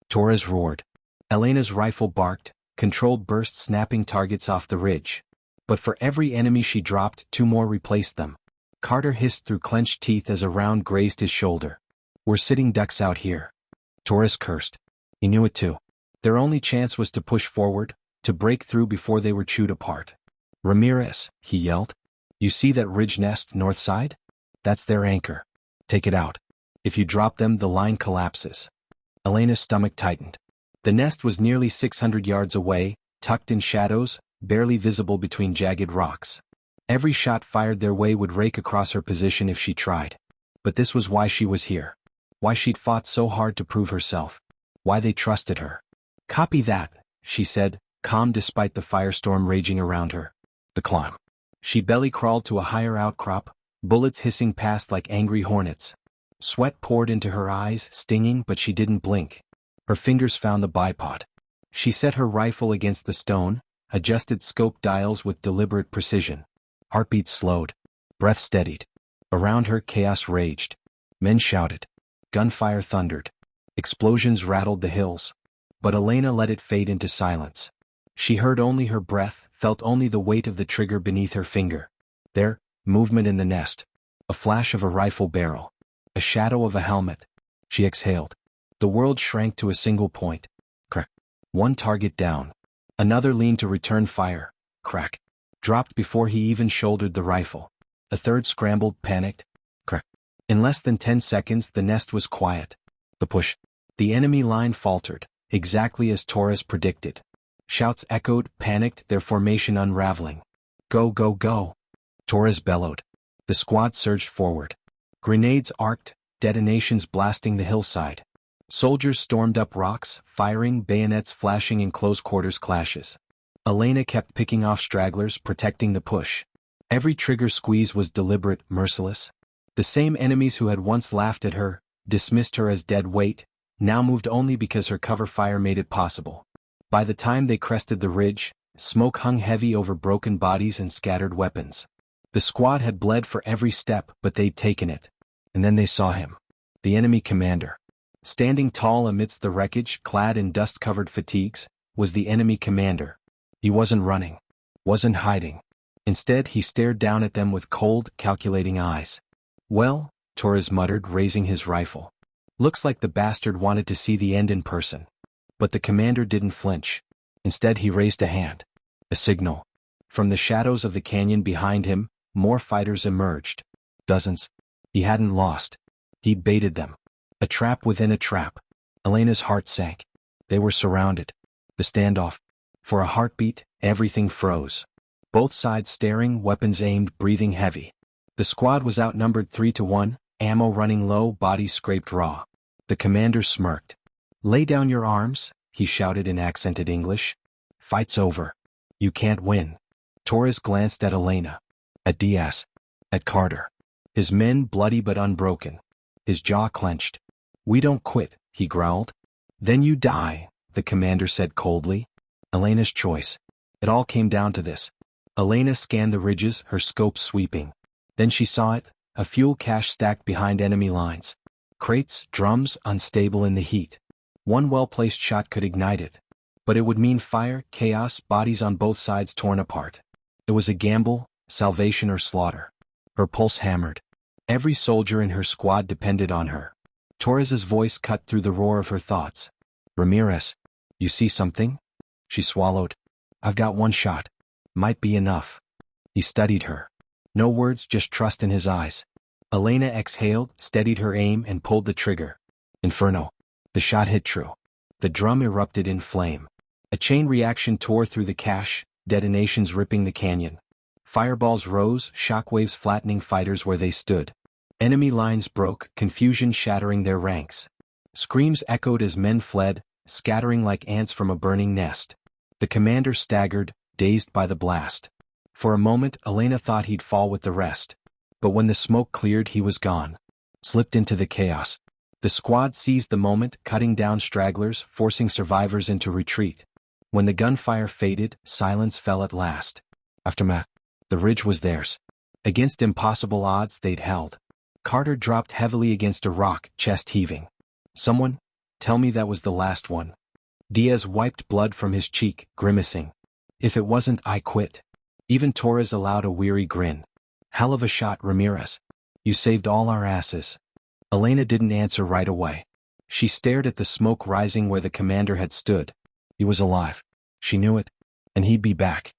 S1: Torres roared. Elena's rifle barked, controlled bursts snapping targets off the ridge. But for every enemy she dropped, 2 more replaced them. Carter hissed through clenched teeth as a round grazed his shoulder. We're sitting ducks out here. Torres cursed. He knew it too. Their only chance was to push forward, to break through before they were chewed apart. Ramirez, he yelled. You see that ridge nest north side? That's their anchor. Take it out. If you drop them, the line collapses. Elena's stomach tightened. The nest was nearly 600 yards away, tucked in shadows, barely visible between jagged rocks. Every shot fired their way would rake across her position if she tried. But this was why she was here. Why she'd fought so hard to prove herself. Why they trusted her. Copy that, she said, calm despite the firestorm raging around her. The climb. She belly crawled to a higher outcrop, bullets hissing past like angry hornets. Sweat poured into her eyes, stinging, but she didn't blink. Her fingers found the bipod. She set her rifle against the stone, adjusted scope dials with deliberate precision. Heartbeat slowed. Breath steadied. Around her, chaos raged. Men shouted. Gunfire thundered. Explosions rattled the hills. But Elena let it fade into silence. She heard only her breath, felt only the weight of the trigger beneath her finger. There, movement in the nest. A flash of a rifle barrel. A shadow of a helmet. She exhaled. The world shrank to a single point. Crack. One target down. Another leaned to return fire. Crack. Dropped before he even shouldered the rifle. A third scrambled, panicked. Crack. In less than 10 seconds, the nest was quiet. The push. The enemy line faltered, exactly as Torres predicted. Shouts echoed, panicked, their formation unraveling. Go, go, go. Torres bellowed. The squad surged forward. Grenades arced, detonations blasting the hillside. Soldiers stormed up rocks, firing, bayonets flashing in close-quarters clashes. Elena kept picking off stragglers, protecting the push. Every trigger squeeze was deliberate, merciless. The same enemies who had once laughed at her, dismissed her as dead weight, now moved only because her cover fire made it possible. By the time they crested the ridge, smoke hung heavy over broken bodies and scattered weapons. The squad had bled for every step, but they'd taken it. And then they saw him. The enemy commander. Standing tall amidst the wreckage, clad in dust-covered fatigues, was the enemy commander. He wasn't running. Wasn't hiding. Instead, he stared down at them with cold, calculating eyes. Well, Torres muttered, raising his rifle. Looks like the bastard wanted to see the end in person. But the commander didn't flinch. Instead, he raised a hand. A signal. From the shadows of the canyon behind him, more fighters emerged. Dozens. He hadn't lost. He'd baited them. A trap within a trap. Elena's heart sank. They were surrounded. The standoff. For a heartbeat, everything froze. Both sides staring, weapons aimed, breathing heavy. The squad was outnumbered 3-1, ammo running low, bodies scraped raw. The commander smirked. Lay down your arms, he shouted in accented English. Fight's over. You can't win. Torres glanced at Elena. At Diaz. At Carter. His men bloody but unbroken. His jaw clenched. We don't quit, he growled. Then you die, the commander said coldly. Elena's choice. It all came down to this. Elena scanned the ridges, her scope sweeping. Then she saw it, a fuel cache stacked behind enemy lines. Crates, drums, unstable in the heat. One well-placed shot could ignite it. But it would mean fire, chaos, bodies on both sides torn apart. It was a gamble, salvation or slaughter. Her pulse hammered. Every soldier in her squad depended on her. Torres's voice cut through the roar of her thoughts. Ramirez, you see something? She swallowed. I've got one shot. Might be enough. He studied her. No words, just trust in his eyes. Elena exhaled, steadied her aim, and pulled the trigger. Inferno. The shot hit true. The drum erupted in flame. A chain reaction tore through the cache, detonations ripping the canyon. Fireballs rose, shockwaves flattening fighters where they stood. Enemy lines broke, confusion shattering their ranks. Screams echoed as men fled, scattering like ants from a burning nest. The commander staggered, dazed by the blast. For a moment, Elena thought he'd fall with the rest. But when the smoke cleared, he was gone. Slipped into the chaos. The squad seized the moment, cutting down stragglers, forcing survivors into retreat. When the gunfire faded, silence fell at last. Aftermath. The ridge was theirs. Against impossible odds, they'd held. Carter dropped heavily against a rock, chest heaving. Someone, tell me that was the last one. Diaz wiped blood from his cheek, grimacing. If it wasn't, I quit. Even Torres allowed a weary grin. Hell of a shot, Ramirez. You saved all our asses. Elena didn't answer right away. She stared at the smoke rising where the commander had stood. He was alive. She knew it. And he'd be back.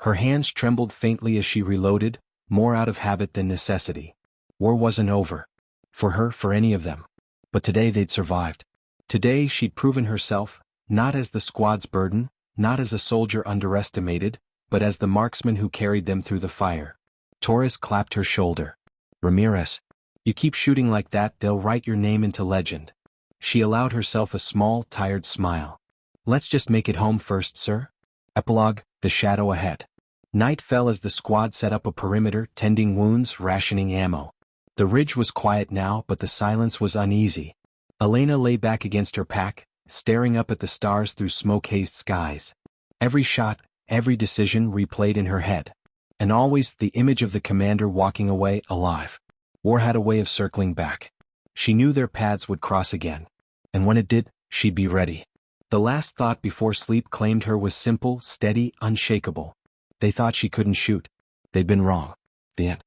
S1: Her hands trembled faintly as she reloaded, more out of habit than necessity. War wasn't over. For her, for any of them. But today they'd survived. Today she'd proven herself, not as the squad's burden, not as a soldier underestimated, but as the marksman who carried them through the fire. Torres clapped her shoulder. Ramirez. You keep shooting like that, they'll write your name into legend. She allowed herself a small, tired smile. Let's just make it home first, sir. Epilogue, the shadow ahead. Night fell as the squad set up a perimeter, tending wounds, rationing ammo. The ridge was quiet now, but the silence was uneasy. Elena lay back against her pack, staring up at the stars through smoke-hazed skies. Every shot, every decision replayed in her head. And always the image of the commander walking away alive. War had a way of circling back. She knew their paths would cross again. And when it did, she'd be ready. The last thought before sleep claimed her was simple, steady, unshakable. They thought she couldn't shoot. They'd been wrong. The end.